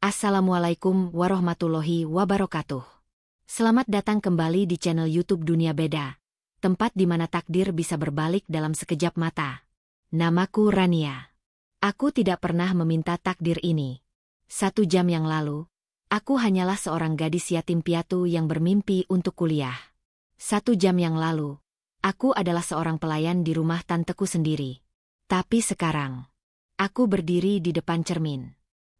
Assalamualaikum warahmatullahi wabarakatuh. Selamat datang kembali di channel YouTube Dunia Beda, tempat di mana takdir bisa berbalik dalam sekejap mata. Namaku Rania. Aku tidak pernah meminta takdir ini. 1 jam yang lalu, aku hanyalah seorang gadis yatim piatu yang bermimpi untuk kuliah. 1 jam yang lalu, aku adalah seorang pelayan di rumah tanteku sendiri. Tapi sekarang, aku berdiri di depan cermin,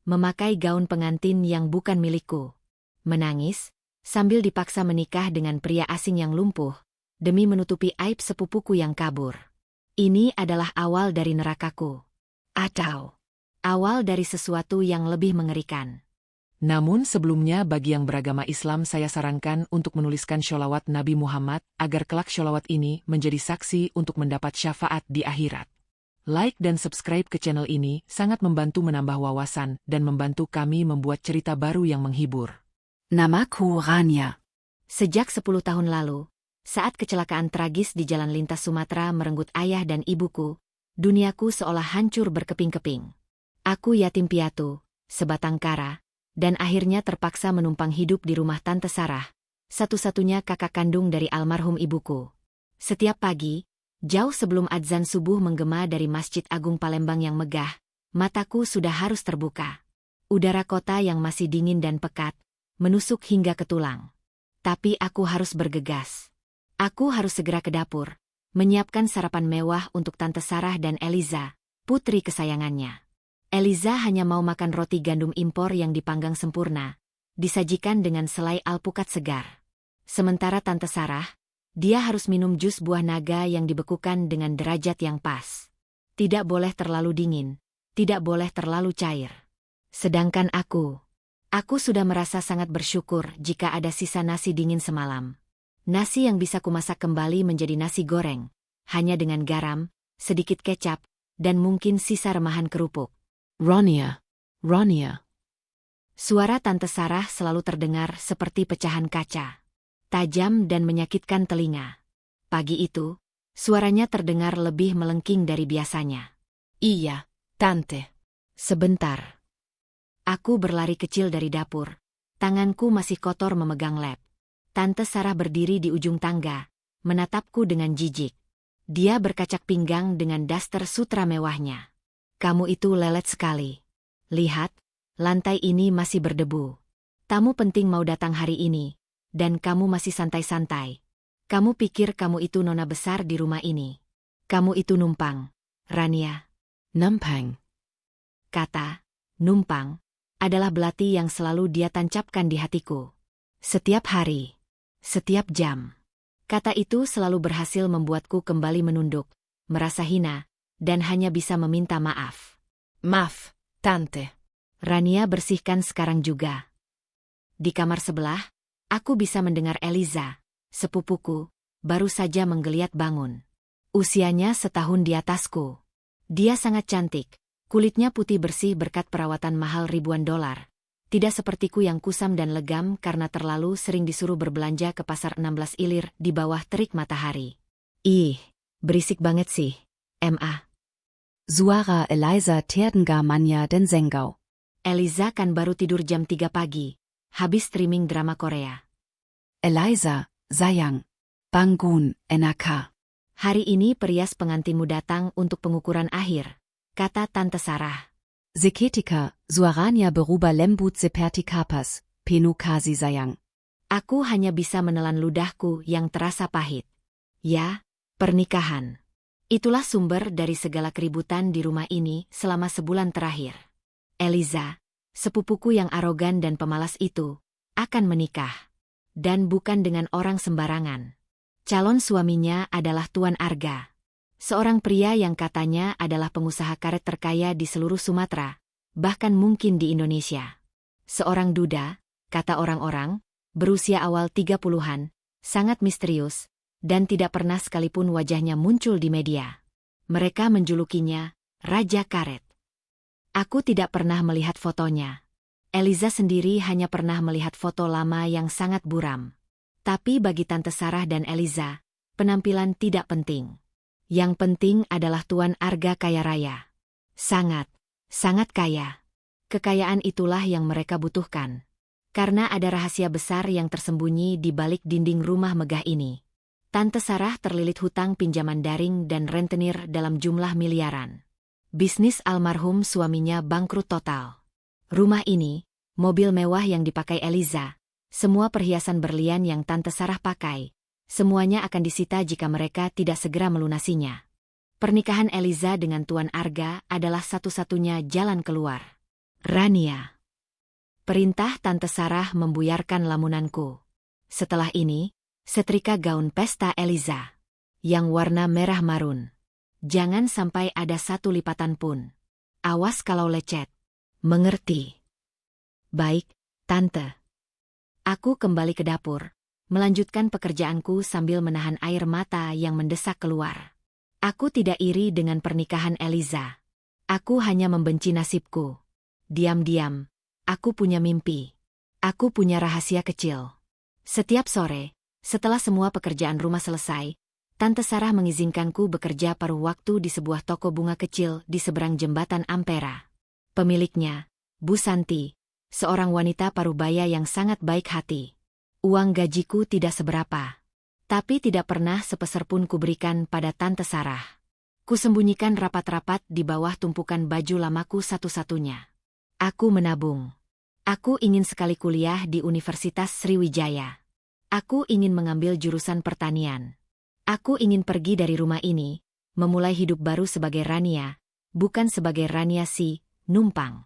memakai gaun pengantin yang bukan milikku, menangis, sambil dipaksa menikah dengan pria asing yang lumpuh, demi menutupi aib sepupuku yang kabur. Ini adalah awal dari nerakaku. Atau awal dari sesuatu yang lebih mengerikan. Namun sebelumnya bagi yang beragama Islam saya sarankan untuk menuliskan sholawat Nabi Muhammad, agar kelak sholawat ini menjadi saksi untuk mendapat syafaat di akhirat. Like dan subscribe ke channel ini sangat membantu menambah wawasan dan membantu kami membuat cerita baru yang menghibur. Namaku Rania. Sejak 10 tahun lalu, saat kecelakaan tragis di jalan lintas Sumatera merenggut ayah dan ibuku, duniaku seolah hancur berkeping-keping. Aku yatim piatu, sebatang kara, dan akhirnya terpaksa menumpang hidup di rumah Tante Sarah, satu-satunya kakak kandung dari almarhum ibuku. Setiap pagi, jauh sebelum adzan subuh menggema dari Masjid Agung Palembang yang megah, mataku sudah harus terbuka. Udara kota yang masih dingin dan pekat, menusuk hingga ke tulang. Tapi aku harus bergegas. Aku harus segera ke dapur, menyiapkan sarapan mewah untuk Tante Sarah dan Eliza, putri kesayangannya. Eliza hanya mau makan roti gandum impor yang dipanggang sempurna, disajikan dengan selai alpukat segar. Sementara Tante Sarah, dia harus minum jus buah naga yang dibekukan dengan derajat yang pas. Tidak boleh terlalu dingin, tidak boleh terlalu cair. Sedangkan aku sudah merasa sangat bersyukur jika ada sisa nasi dingin semalam. Nasi yang bisa kumasak kembali menjadi nasi goreng, hanya dengan garam, sedikit kecap, dan mungkin sisa remahan kerupuk. Rania. Suara Tante Sarah selalu terdengar seperti pecahan kaca, tajam dan menyakitkan telinga. Pagi itu, suaranya terdengar lebih melengking dari biasanya. Iya, Tante. Sebentar. Aku berlari kecil dari dapur. Tanganku masih kotor memegang lap. Tante Sarah berdiri di ujung tangga, menatapku dengan jijik. Dia berkacak pinggang dengan daster sutra mewahnya. Kamu itu lelet sekali. Lihat, lantai ini masih berdebu. Tamu penting mau datang hari ini, dan kamu masih santai-santai. Kamu pikir kamu itu nona besar di rumah ini. Kamu itu numpang, Rania. Numpang. Kata numpang adalah belati yang selalu dia tancapkan di hatiku. Setiap hari, setiap jam. Kata itu selalu berhasil membuatku kembali menunduk, merasa hina, dan hanya bisa meminta maaf. Maaf, Tante. Rania, bersihkan sekarang juga. Di kamar sebelah, aku bisa mendengar Eliza, sepupuku, baru saja menggeliat bangun. Usianya setahun di atasku. Dia sangat cantik, kulitnya putih bersih berkat perawatan mahal ribuan dolar. Tidak sepertiku yang kusam dan legam karena terlalu sering disuruh berbelanja ke pasar 16 ilir di bawah terik matahari. Ih, berisik banget sih, Ma. Suara Eliza terdengar manja dan senggau. Eliza kan baru tidur jam 3 pagi, habis streaming drama Korea. Eliza, sayang. Bangun, NRK. Hari ini perias pengantinmu datang untuk pengukuran akhir, kata Tante Sarah. Seketika, suaranya berubah lembut seperti kapas, penuh kasih sayang. Aku hanya bisa menelan ludahku yang terasa pahit. Ya, pernikahan. Itulah sumber dari segala keributan di rumah ini selama sebulan terakhir. Eliza, sepupuku yang arogan dan pemalas itu, akan menikah. Dan bukan dengan orang sembarangan. Calon suaminya adalah Tuan Arga. Seorang pria yang katanya adalah pengusaha karet terkaya di seluruh Sumatera, bahkan mungkin di Indonesia. Seorang duda, kata orang-orang, berusia awal 30-an, sangat misterius, dan tidak pernah sekalipun wajahnya muncul di media. Mereka menjulukinya Raja Karet. Aku tidak pernah melihat fotonya. Eliza sendiri hanya pernah melihat foto lama yang sangat buram. Tapi bagi Tante Sarah dan Eliza, penampilan tidak penting. Yang penting adalah Tuan Arga kaya raya. Sangat, sangat kaya. Kekayaan itulah yang mereka butuhkan. Karena ada rahasia besar yang tersembunyi di balik dinding rumah megah ini. Tante Sarah terlilit hutang pinjaman daring dan rentenir dalam jumlah miliaran. Bisnis almarhum suaminya bangkrut total. Rumah ini, mobil mewah yang dipakai Eliza, semua perhiasan berlian yang Tante Sarah pakai, semuanya akan disita jika mereka tidak segera melunasinya. Pernikahan Eliza dengan Tuan Arga adalah satu-satunya jalan keluar. Rania. Perintah Tante Sarah membuyarkan lamunanku. Setelah ini, setrika gaun pesta Eliza. Yang warna merah marun. Jangan sampai ada satu lipatan pun. Awas kalau lecet. Mengerti? Baik, Tante. Aku kembali ke dapur, melanjutkan pekerjaanku sambil menahan air mata yang mendesak keluar. Aku tidak iri dengan pernikahan Eliza. Aku hanya membenci nasibku. Diam-diam, aku punya mimpi. Aku punya rahasia kecil. Setiap sore, setelah semua pekerjaan rumah selesai, Tante Sarah mengizinkanku bekerja paruh waktu di sebuah toko bunga kecil di seberang jembatan Ampera. Pemiliknya, Bu Santi, seorang wanita parubaya yang sangat baik hati. Uang gajiku tidak seberapa. Tapi tidak pernah sepeser pun kuberikan pada Tante Sarah. Kusembunyikan rapat-rapat di bawah tumpukan baju lamaku satu-satunya. Aku menabung. Aku ingin sekali kuliah di Universitas Sriwijaya. Aku ingin mengambil jurusan pertanian. Aku ingin pergi dari rumah ini, memulai hidup baru sebagai Rania, bukan sebagai Rania si numpang.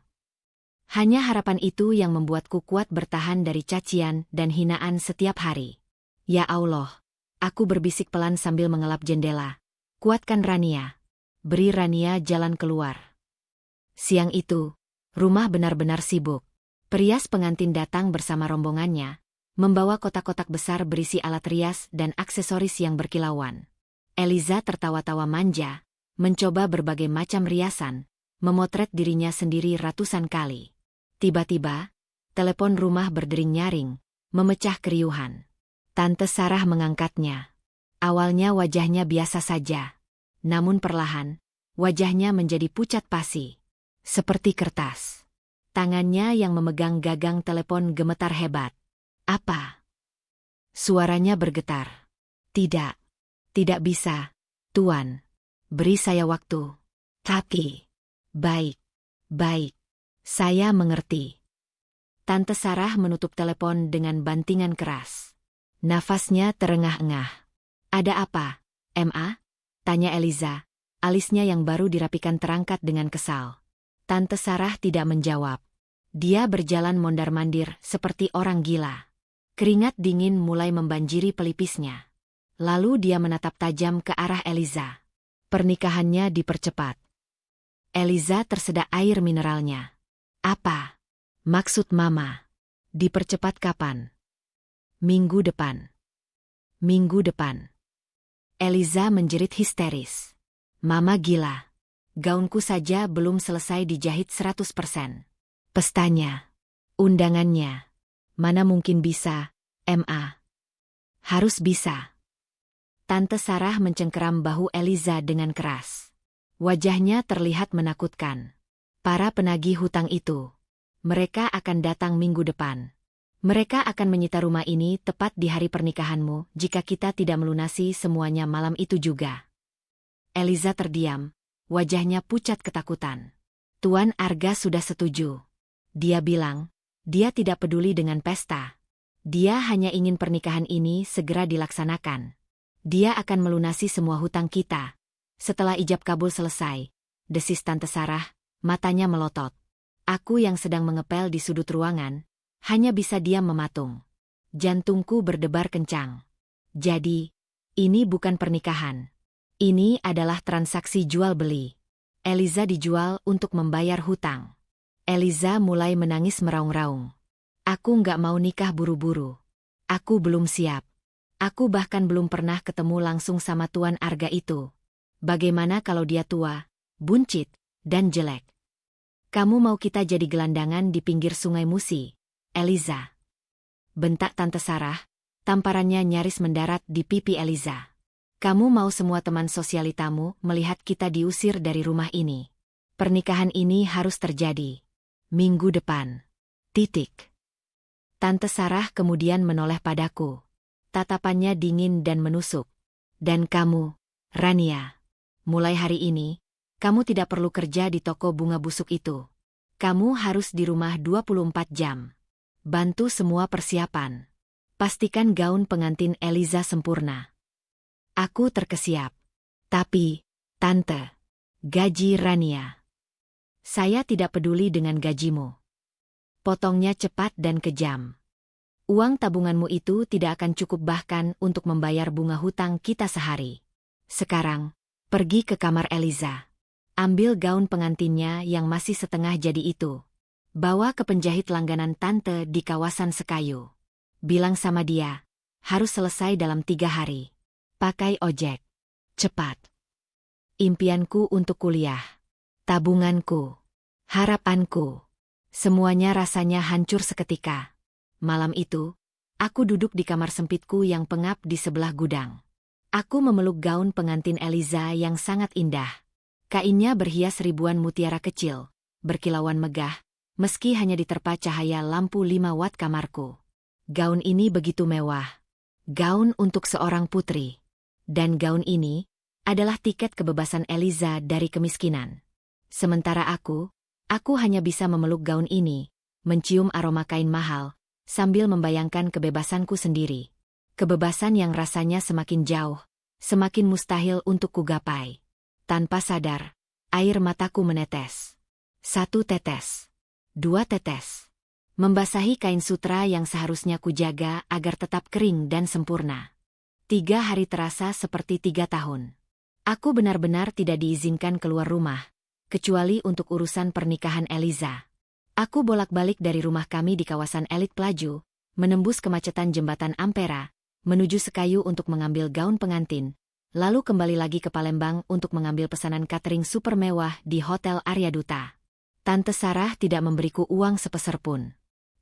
Hanya harapan itu yang membuatku kuat bertahan dari cacian dan hinaan setiap hari. Ya Allah. Aku berbisik pelan sambil mengelap jendela. Kuatkan Rania. Beri Rania jalan keluar. Siang itu, rumah benar-benar sibuk. Perias pengantin datang bersama rombongannya, membawa kotak-kotak besar berisi alat rias dan aksesoris yang berkilauan. Eliza tertawa-tawa manja, mencoba berbagai macam riasan, memotret dirinya sendiri ratusan kali. Tiba-tiba, telepon rumah berdering nyaring, memecah keriuhan. Tante Sarah mengangkatnya. Awalnya wajahnya biasa saja. Namun perlahan, wajahnya menjadi pucat pasi. Seperti kertas. Tangannya yang memegang gagang telepon gemetar hebat. Apa? Suaranya bergetar. Tidak. Tidak bisa, Tuan. Beri saya waktu. Tapi. Baik. Baik. Saya mengerti. Tante Sarah menutup telepon dengan bantingan keras. Nafasnya terengah-engah. Ada apa, Ma? Tanya Eliza, alisnya yang baru dirapikan terangkat dengan kesal. Tante Sarah tidak menjawab. Dia berjalan mondar-mandir seperti orang gila. Keringat dingin mulai membanjiri pelipisnya. Lalu dia menatap tajam ke arah Eliza. Pernikahannya dipercepat. Eliza tersedak air mineralnya. Apa? Maksud Mama? Dipercepat kapan? Minggu depan. Minggu depan. Eliza menjerit histeris. Mama gila. Gaunku saja belum selesai dijahit 100%. Pestanya. Undangannya. Mana mungkin bisa, Ma? Harus bisa. Tante Sarah mencengkeram bahu Eliza dengan keras. Wajahnya terlihat menakutkan. Para penagih hutang itu. Mereka akan datang minggu depan. Mereka akan menyita rumah ini tepat di hari pernikahanmu jika kita tidak melunasi semuanya malam itu juga. Eliza terdiam, wajahnya pucat ketakutan. Tuan Arga sudah setuju. Dia bilang, dia tidak peduli dengan pesta. Dia hanya ingin pernikahan ini segera dilaksanakan. Dia akan melunasi semua hutang kita. Setelah ijab kabul selesai, desis Tante Sarah, matanya melotot. Aku yang sedang mengepel di sudut ruangan, hanya bisa diam mematung. Jantungku berdebar kencang. Jadi, ini bukan pernikahan. Ini adalah transaksi jual-beli. Eliza dijual untuk membayar hutang. Eliza mulai menangis meraung-raung. Aku nggak mau nikah buru-buru. Aku belum siap. Aku bahkan belum pernah ketemu langsung sama Tuan Arga itu. Bagaimana kalau dia tua, buncit, dan jelek? Kamu mau kita jadi gelandangan di pinggir Sungai Musi, Eliza? Bentak Tante Sarah, tamparannya nyaris mendarat di pipi Eliza. Kamu mau semua teman sosialitamu melihat kita diusir dari rumah ini. Pernikahan ini harus terjadi. Minggu depan. Titik. Tante Sarah kemudian menoleh padaku. Tatapannya dingin dan menusuk. Dan kamu, Rania, mulai hari ini, kamu tidak perlu kerja di toko bunga busuk itu. Kamu harus di rumah 24 jam. Bantu semua persiapan. Pastikan gaun pengantin Eliza sempurna. Aku terkesiap. Tapi, Tante, gaji Rania. Saya tidak peduli dengan gajimu. Potongnya cepat dan kejam. Uang tabunganmu itu tidak akan cukup bahkan untuk membayar bunga hutang kita sehari. Sekarang, pergi ke kamar Eliza. Ambil gaun pengantinnya yang masih setengah jadi itu. Bawa ke penjahit langganan tante di kawasan Sekayu. Bilang sama dia, harus selesai dalam 3 hari. Pakai ojek. Cepat. Impianku untuk kuliah. Tabunganku. Harapanku. Semuanya rasanya hancur seketika. Malam itu, aku duduk di kamar sempitku yang pengap di sebelah gudang. Aku memeluk gaun pengantin Eliza yang sangat indah. Kainnya berhias ribuan mutiara kecil, berkilauan megah, meski hanya diterpa cahaya lampu 5 watt kamarku. Gaun ini begitu mewah. Gaun untuk seorang putri. Dan gaun ini adalah tiket kebebasan Eliza dari kemiskinan. Sementara aku hanya bisa memeluk gaun ini, mencium aroma kain mahal, sambil membayangkan kebebasanku sendiri. Kebebasan yang rasanya semakin jauh, semakin mustahil untuk kugapai. Tanpa sadar, air mataku menetes. 1 tetes. 2 tetes. Membasahi kain sutra yang seharusnya kujaga agar tetap kering dan sempurna. 3 hari terasa seperti 3 tahun. Aku benar-benar tidak diizinkan keluar rumah, kecuali untuk urusan pernikahan Eliza. Aku bolak-balik dari rumah kami di kawasan elit Pelaju, menembus kemacetan jembatan Ampera, menuju Sekayu untuk mengambil gaun pengantin, lalu kembali lagi ke Palembang untuk mengambil pesanan catering super mewah di Hotel Arya Duta. Tante Sarah tidak memberiku uang sepeser pun.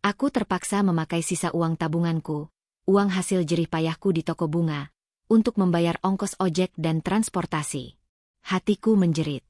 Aku terpaksa memakai sisa uang tabunganku, uang hasil jerih payahku di toko bunga, untuk membayar ongkos ojek dan transportasi. Hatiku menjerit.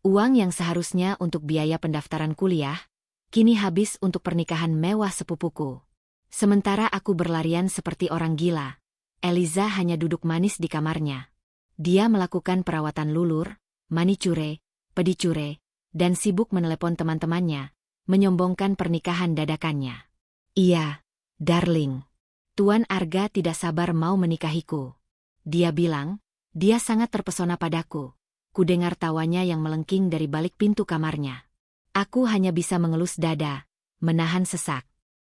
Uang yang seharusnya untuk biaya pendaftaran kuliah, kini habis untuk pernikahan mewah sepupuku. Sementara aku berlarian seperti orang gila, Eliza hanya duduk manis di kamarnya. Dia melakukan perawatan lulur, manicure, pedicure, dan sibuk menelepon teman-temannya, menyombongkan pernikahan dadakannya. Iya, darling. Tuan Arga tidak sabar mau menikahiku. Dia bilang, dia sangat terpesona padaku. Kudengar tawanya yang melengking dari balik pintu kamarnya. Aku hanya bisa mengelus dada, menahan sesak.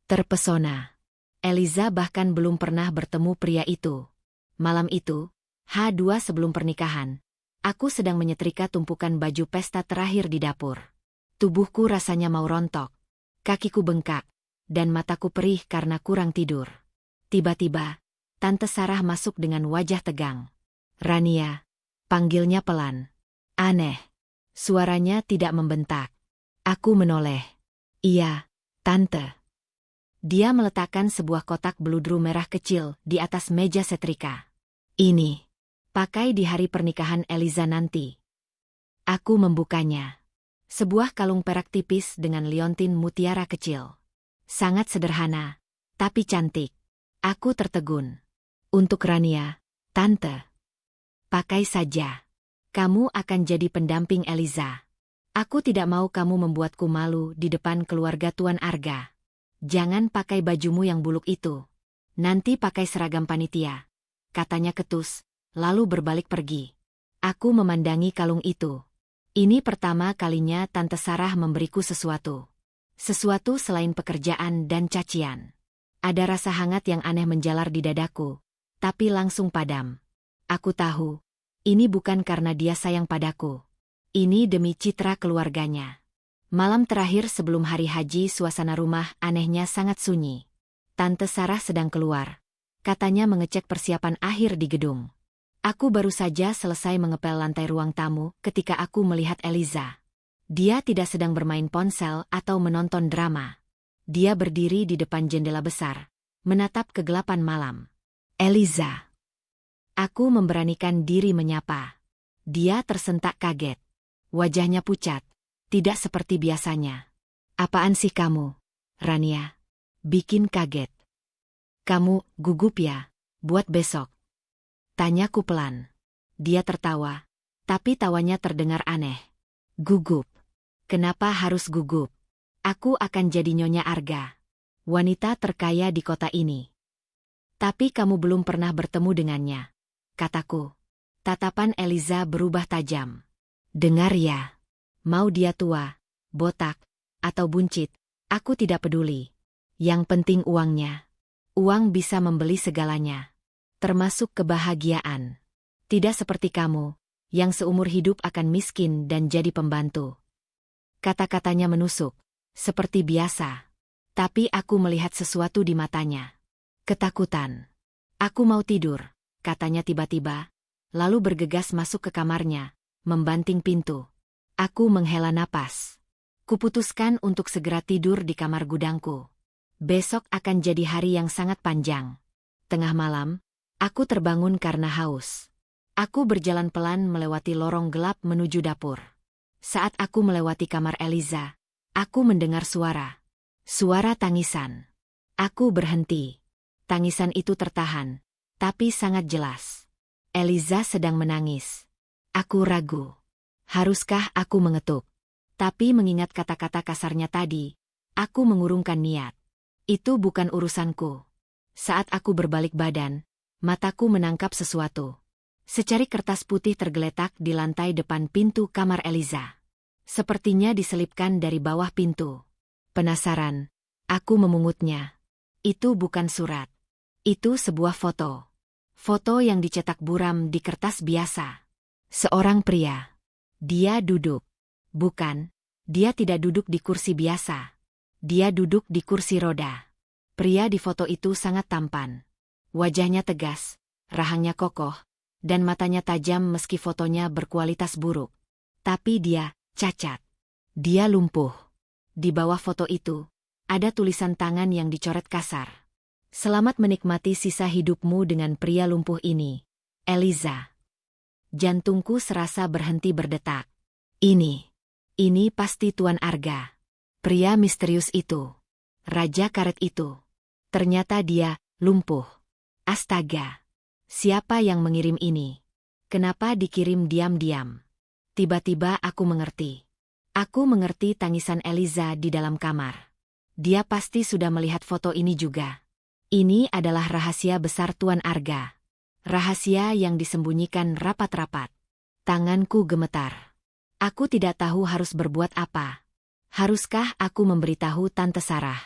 Terpesona. Eliza bahkan belum pernah bertemu pria itu. Malam itu, H2 sebelum pernikahan, aku sedang menyetrika tumpukan baju pesta terakhir di dapur. Tubuhku rasanya mau rontok. Kakiku bengkak, dan mataku perih karena kurang tidur. Tiba-tiba, Tante Sarah masuk dengan wajah tegang. Rania, panggilnya pelan. Aneh. Suaranya tidak membentak. Aku menoleh. Iya, Tante. Dia meletakkan sebuah kotak beludru merah kecil di atas meja setrika. Ini. Pakai di hari pernikahan Eliza nanti. Aku membukanya. Sebuah kalung perak tipis dengan liontin mutiara kecil. Sangat sederhana, tapi cantik. Aku tertegun. Untuk Rania, Tante. Pakai saja. Kamu akan jadi pendamping Eliza. Aku tidak mau kamu membuatku malu di depan keluarga Tuan Arga. Jangan pakai bajumu yang buluk itu. Nanti pakai seragam panitia. Katanya ketus, lalu berbalik pergi. Aku memandangi kalung itu. Ini pertama kalinya Tante Sarah memberiku sesuatu. Sesuatu selain pekerjaan dan cacian. Ada rasa hangat yang aneh menjalar di dadaku, tapi langsung padam. Aku tahu. Ini bukan karena dia sayang padaku. Ini demi citra keluarganya. Malam terakhir sebelum hari haji suasana rumah anehnya sangat sunyi. Tante Sarah sedang keluar. Katanya mengecek persiapan akhir di gedung. Aku baru saja selesai mengepel lantai ruang tamu ketika aku melihat Eliza. Dia tidak sedang bermain ponsel atau menonton drama. Dia berdiri di depan jendela besar, menatap kegelapan malam. Eliza. Aku memberanikan diri menyapa. Dia tersentak kaget. Wajahnya pucat, tidak seperti biasanya. Apaan sih kamu, Rania? Bikin kaget. Kamu gugup ya, buat besok? Tanyaku pelan. Dia tertawa, tapi tawanya terdengar aneh. Gugup? Kenapa harus gugup? Aku akan jadi Nyonya Arga, wanita terkaya di kota ini. Tapi kamu belum pernah bertemu dengannya, kataku. Tatapan Eliza berubah tajam. Dengar ya, mau dia tua, botak, atau buncit, aku tidak peduli. Yang penting uangnya. Uang bisa membeli segalanya, termasuk kebahagiaan. Tidak seperti kamu, yang seumur hidup akan miskin dan jadi pembantu. Kata-katanya menusuk, seperti biasa. Tapi aku melihat sesuatu di matanya. Ketakutan. Aku mau tidur, katanya tiba-tiba, lalu bergegas masuk ke kamarnya, membanting pintu. Aku menghela napas. Kuputuskan untuk segera tidur di kamar gudangku. Besok akan jadi hari yang sangat panjang. Tengah malam, aku terbangun karena haus. Aku berjalan pelan melewati lorong gelap menuju dapur. Saat aku melewati kamar Eliza, aku mendengar suara. Suara tangisan. Aku berhenti. Tangisan itu tertahan, tapi sangat jelas. Eliza sedang menangis. Aku ragu. Haruskah aku mengetuk? Tapi mengingat kata-kata kasarnya tadi, aku mengurungkan niat. Itu bukan urusanku. Saat aku berbalik badan, mataku menangkap sesuatu. Secari kertas putih tergeletak di lantai depan pintu kamar Eliza. Sepertinya diselipkan dari bawah pintu. Penasaran, aku memungutnya. Itu bukan surat. Itu sebuah foto. Foto yang dicetak buram di kertas biasa. Seorang pria. Dia duduk. Bukan, dia tidak duduk di kursi biasa. Dia duduk di kursi roda. Pria di foto itu sangat tampan. Wajahnya tegas, rahangnya kokoh, dan matanya tajam meski fotonya berkualitas buruk. Tapi dia cacat. Dia lumpuh. Di bawah foto itu, ada tulisan tangan yang dicoret kasar. Selamat menikmati sisa hidupmu dengan pria lumpuh ini, Eliza. Jantungku serasa berhenti berdetak. Ini pasti Tuan Arga. Pria misterius itu. Raja karet itu. Ternyata dia lumpuh. Astaga. Siapa yang mengirim ini? Kenapa dikirim diam-diam? Tiba-tiba aku mengerti. Aku mengerti tangisan Eliza di dalam kamar. Dia pasti sudah melihat foto ini juga. Ini adalah rahasia besar Tuan Arga. Rahasia yang disembunyikan rapat-rapat. Tanganku gemetar. Aku tidak tahu harus berbuat apa. Haruskah aku memberitahu Tante Sarah?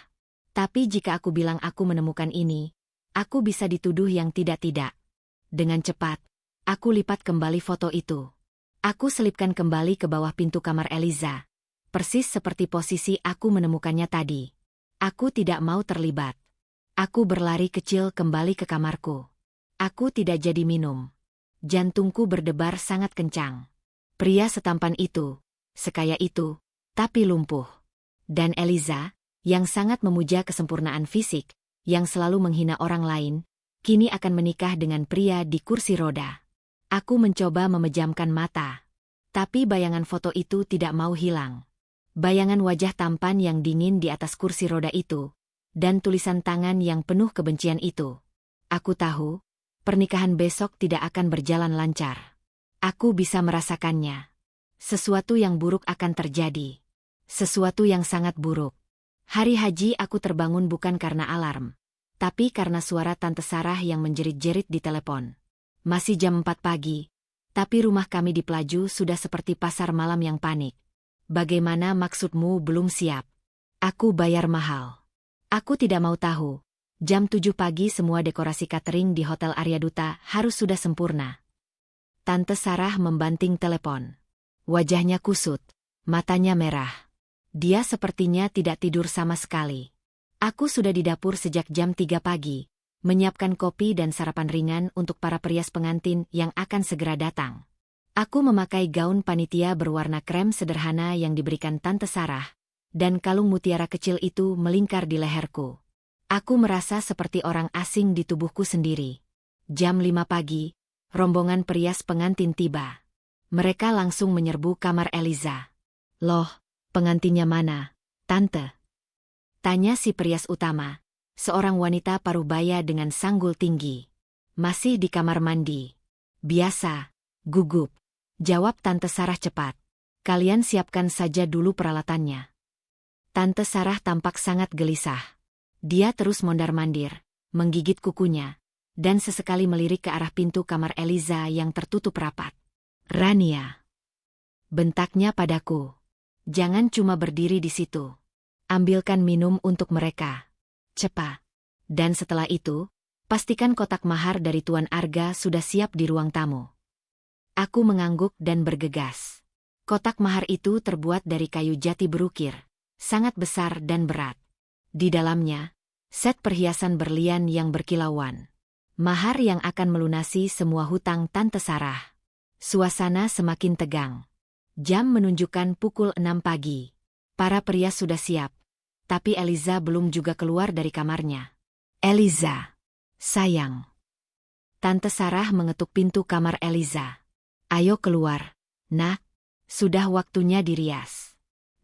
Tapi jika aku bilang aku menemukan ini, aku bisa dituduh yang tidak-tidak. Dengan cepat, aku lipat kembali foto itu. Aku selipkan kembali ke bawah pintu kamar Eliza. Persis seperti posisi aku menemukannya tadi. Aku tidak mau terlibat. Aku berlari kecil kembali ke kamarku. Aku tidak jadi minum. Jantungku berdebar sangat kencang. Pria setampan itu, sekaya itu, tapi lumpuh. Dan Eliza, yang sangat memuja kesempurnaan fisik, yang selalu menghina orang lain, kini akan menikah dengan pria di kursi roda. Aku mencoba memejamkan mata. Tapi bayangan foto itu tidak mau hilang. Bayangan wajah tampan yang dingin di atas kursi roda itu, dan tulisan tangan yang penuh kebencian itu. Aku tahu, pernikahan besok tidak akan berjalan lancar. Aku bisa merasakannya. Sesuatu yang buruk akan terjadi. Sesuatu yang sangat buruk. Hari haji aku terbangun bukan karena alarm, tapi karena suara Tante Sarah yang menjerit-jerit di telepon. Masih jam 4 pagi, tapi rumah kami di Pelaju sudah seperti pasar malam yang panik. Bagaimana maksudmu belum siap? Aku bayar mahal. Aku tidak mau tahu. Jam 7 pagi semua dekorasi catering di Hotel Arya Duta harus sudah sempurna. Tante Sarah membanting telepon. Wajahnya kusut, matanya merah. Dia sepertinya tidak tidur sama sekali. Aku sudah di dapur sejak jam 3 pagi, menyiapkan kopi dan sarapan ringan untuk para perias pengantin yang akan segera datang. Aku memakai gaun panitia berwarna krem sederhana yang diberikan Tante Sarah, dan kalung mutiara kecil itu melingkar di leherku. Aku merasa seperti orang asing di tubuhku sendiri. Jam 5 pagi, rombongan perias pengantin tiba. Mereka langsung menyerbu kamar Eliza. Loh, pengantinnya mana? Tante. Tanya si perias utama, seorang wanita parubaya dengan sanggul tinggi. Masih di kamar mandi. Biasa, gugup. Jawab Tante Sarah cepat. Kalian siapkan saja dulu peralatannya. Tante Sarah tampak sangat gelisah. Dia terus mondar-mandir, menggigit kukunya, dan sesekali melirik ke arah pintu kamar Eliza yang tertutup rapat. Rania. Bentaknya padaku. Jangan cuma berdiri di situ. Ambilkan minum untuk mereka. Cepat. Dan setelah itu, pastikan kotak mahar dari Tuan Arga sudah siap di ruang tamu. Aku mengangguk dan bergegas. Kotak mahar itu terbuat dari kayu jati berukir, sangat besar dan berat. Di dalamnya, set perhiasan berlian yang berkilauan. Mahar yang akan melunasi semua hutang Tante Sarah. Suasana semakin tegang. Jam menunjukkan pukul 6 pagi. Para perias sudah siap, tapi Eliza belum juga keluar dari kamarnya. Eliza. Sayang. Tante Sarah mengetuk pintu kamar Eliza. Ayo keluar, nak. Sudah waktunya dirias.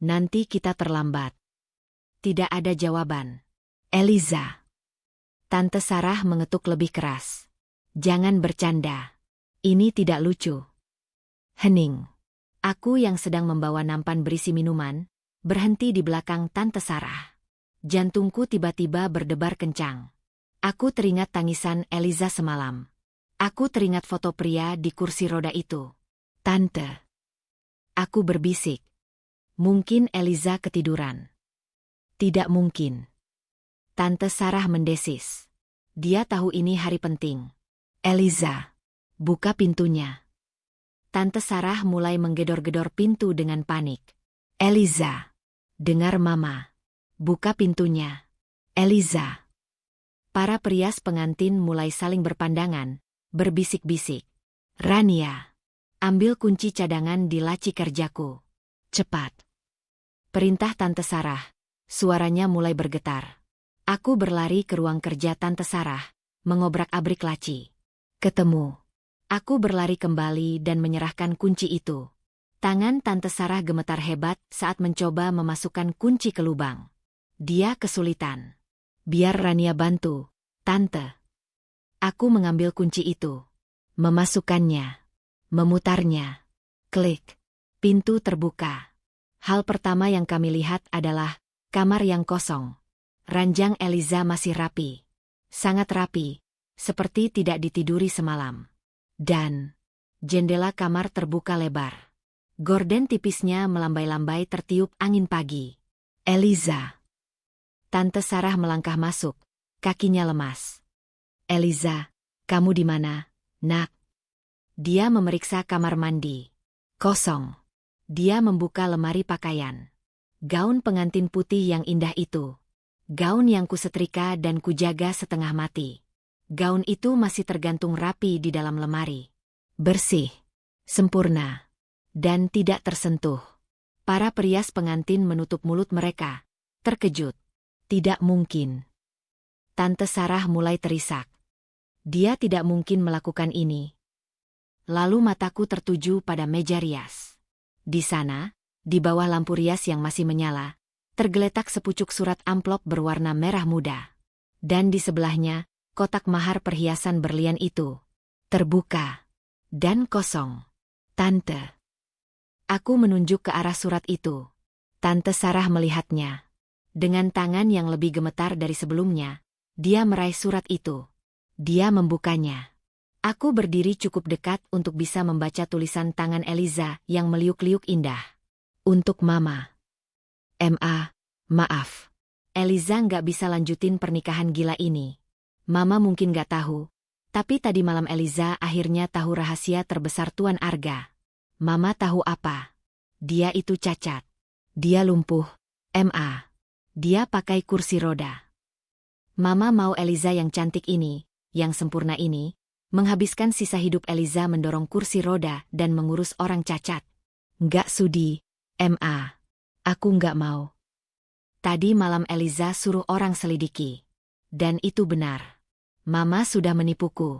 Nanti kita terlambat. Tidak ada jawaban. Eliza. Tante Sarah mengetuk lebih keras. Jangan bercanda. Ini tidak lucu. Hening. Aku yang sedang membawa nampan berisi minuman, berhenti di belakang Tante Sarah. Jantungku tiba-tiba berdebar kencang. Aku teringat tangisan Eliza semalam. Aku teringat foto pria di kursi roda itu. Tante. Aku berbisik. Mungkin Eliza ketiduran. Tidak mungkin. Tante Sarah mendesis. Dia tahu ini hari penting. Eliza. Buka pintunya. Tante Sarah mulai menggedor-gedor pintu dengan panik. Eliza. Dengar Mama. Buka pintunya. Eliza. Para perias pengantin mulai saling berpandangan, berbisik-bisik. Rania. Ambil kunci cadangan di laci kerjaku. Cepat. Perintah Tante Sarah. Suaranya mulai bergetar. Aku berlari ke ruang kerja Tante Sarah, mengobrak-abrik laci. Ketemu. Aku berlari kembali dan menyerahkan kunci itu. Tangan Tante Sarah gemetar hebat saat mencoba memasukkan kunci ke lubang. Dia kesulitan. Biar Rania bantu, Tante. Aku mengambil kunci itu. Memasukkannya. Memutarnya. Klik. Pintu terbuka. Hal pertama yang kami lihat adalah kamar yang kosong. Ranjang Eliza masih rapi. Sangat rapi, seperti tidak ditiduri semalam. Dan jendela kamar terbuka lebar. Gorden tipisnya melambai-lambai tertiup angin pagi. Eliza. Tante Sarah melangkah masuk, kakinya lemas. Eliza, kamu di mana, nak? Dia memeriksa kamar mandi. Kosong. Dia membuka lemari pakaian. Gaun pengantin putih yang indah itu. Gaun yang kusetrika dan kujaga setengah mati. Gaun itu masih tergantung rapi di dalam lemari. Bersih. Sempurna. Dan tidak tersentuh. Para perias pengantin menutup mulut mereka. Terkejut. Tidak mungkin. Tante Sarah mulai terisak. Dia tidak mungkin melakukan ini. Lalu mataku tertuju pada meja rias. Di sana, di bawah lampu rias yang masih menyala, tergeletak sepucuk surat amplop berwarna merah muda. Dan di sebelahnya, kotak mahar perhiasan berlian itu. Terbuka. Dan kosong. Tante. Aku menunjuk ke arah surat itu. Tante Sarah melihatnya. Dengan tangan yang lebih gemetar dari sebelumnya, dia meraih surat itu. Dia membukanya. Aku berdiri cukup dekat untuk bisa membaca tulisan tangan Eliza yang meliuk-liuk indah. Untuk Mama. Maaf. Eliza nggak bisa lanjutin pernikahan gila ini. Mama mungkin nggak tahu, tapi tadi malam Eliza akhirnya tahu rahasia terbesar Tuan Arga. Mama tahu apa? Dia itu cacat. Dia lumpuh. Dia pakai kursi roda. Mama mau Eliza yang cantik ini, yang sempurna ini, menghabiskan sisa hidup Eliza mendorong kursi roda dan mengurus orang cacat. Nggak sudi, Aku nggak mau. Tadi malam Eliza suruh orang selidiki. Dan itu benar. Mama sudah menipuku.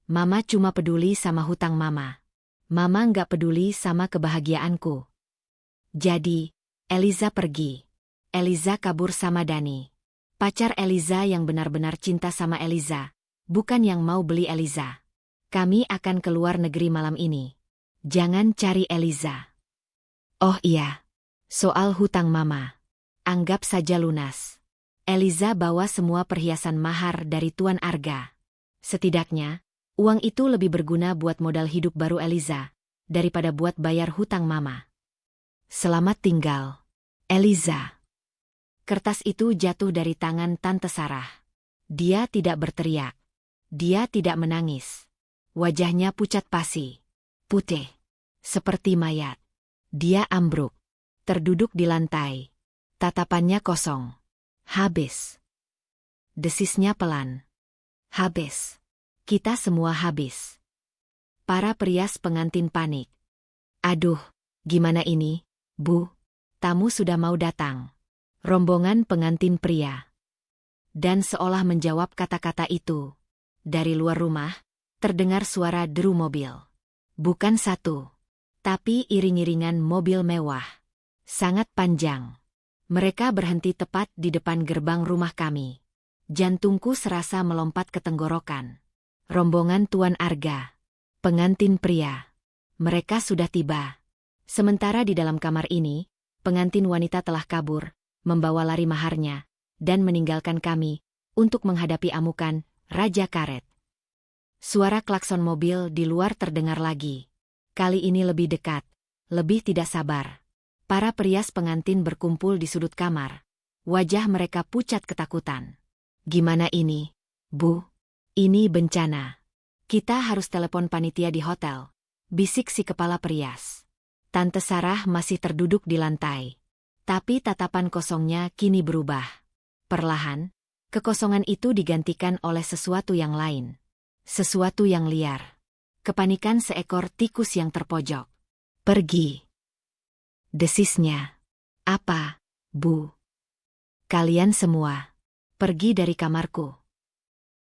Mama cuma peduli sama hutang Mama. Mama nggak peduli sama kebahagiaanku. Jadi, Eliza pergi. Eliza kabur sama Dani. Pacar Eliza yang benar-benar cinta sama Eliza, bukan yang mau beli Eliza. Kami akan keluar negeri malam ini. Jangan cari Eliza. Oh iya. Soal hutang mama. Anggap saja lunas. Eliza bawa semua perhiasan mahar dari Tuan Arga. Setidaknya, uang itu lebih berguna buat modal hidup baru Eliza, daripada buat bayar hutang mama. Selamat tinggal, Eliza. Kertas itu jatuh dari tangan Tante Sarah. Dia tidak berteriak. Dia tidak menangis. Wajahnya pucat pasi. Putih. Seperti mayat. Dia ambruk. Terduduk di lantai. Tatapannya kosong. Habis. Desisnya pelan. Habis. Kita semua habis. Para perias pengantin panik. Aduh, gimana ini, Bu? Tamu sudah mau datang. Rombongan pengantin pria. Dan seolah menjawab kata-kata itu, dari luar rumah, terdengar suara deru mobil. Bukan satu, tapi iring-iringan mobil mewah. Sangat panjang. Mereka berhenti tepat di depan gerbang rumah kami. Jantungku serasa melompat ke tenggorokan. Rombongan Tuan Arga. Pengantin pria. Mereka sudah tiba. Sementara di dalam kamar ini, pengantin wanita telah kabur, membawa lari maharnya, dan meninggalkan kami, untuk menghadapi amukan Raja Karet. Suara klakson mobil di luar terdengar lagi. Kali ini lebih dekat, lebih tidak sabar. Para perias pengantin berkumpul di sudut kamar. Wajah mereka pucat ketakutan. Gimana ini, Bu? Ini bencana. Kita harus telepon panitia di hotel, bisik si kepala perias. Tante Sarah masih terduduk di lantai. Tapi tatapan kosongnya kini berubah. Perlahan, kekosongan itu digantikan oleh sesuatu yang lain. Sesuatu yang liar. Kepanikan seekor tikus yang terpojok. Pergi. Desisnya. Apa, Bu? Kalian semua. Pergi dari kamarku.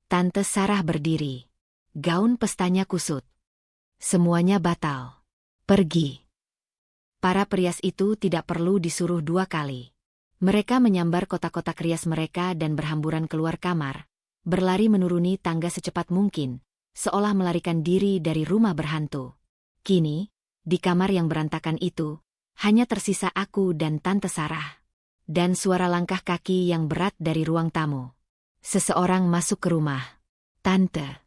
Tante Sarah berdiri. Gaun pestanya kusut. Semuanya batal. Pergi. Para perias itu tidak perlu disuruh 2 kali. Mereka menyambar kotak-kotak rias mereka dan berhamburan keluar kamar, berlari menuruni tangga secepat mungkin, seolah melarikan diri dari rumah berhantu. Kini, di kamar yang berantakan itu, hanya tersisa aku dan Tante Sarah. Dan suara langkah kaki yang berat dari ruang tamu. Seseorang masuk ke rumah. Tante.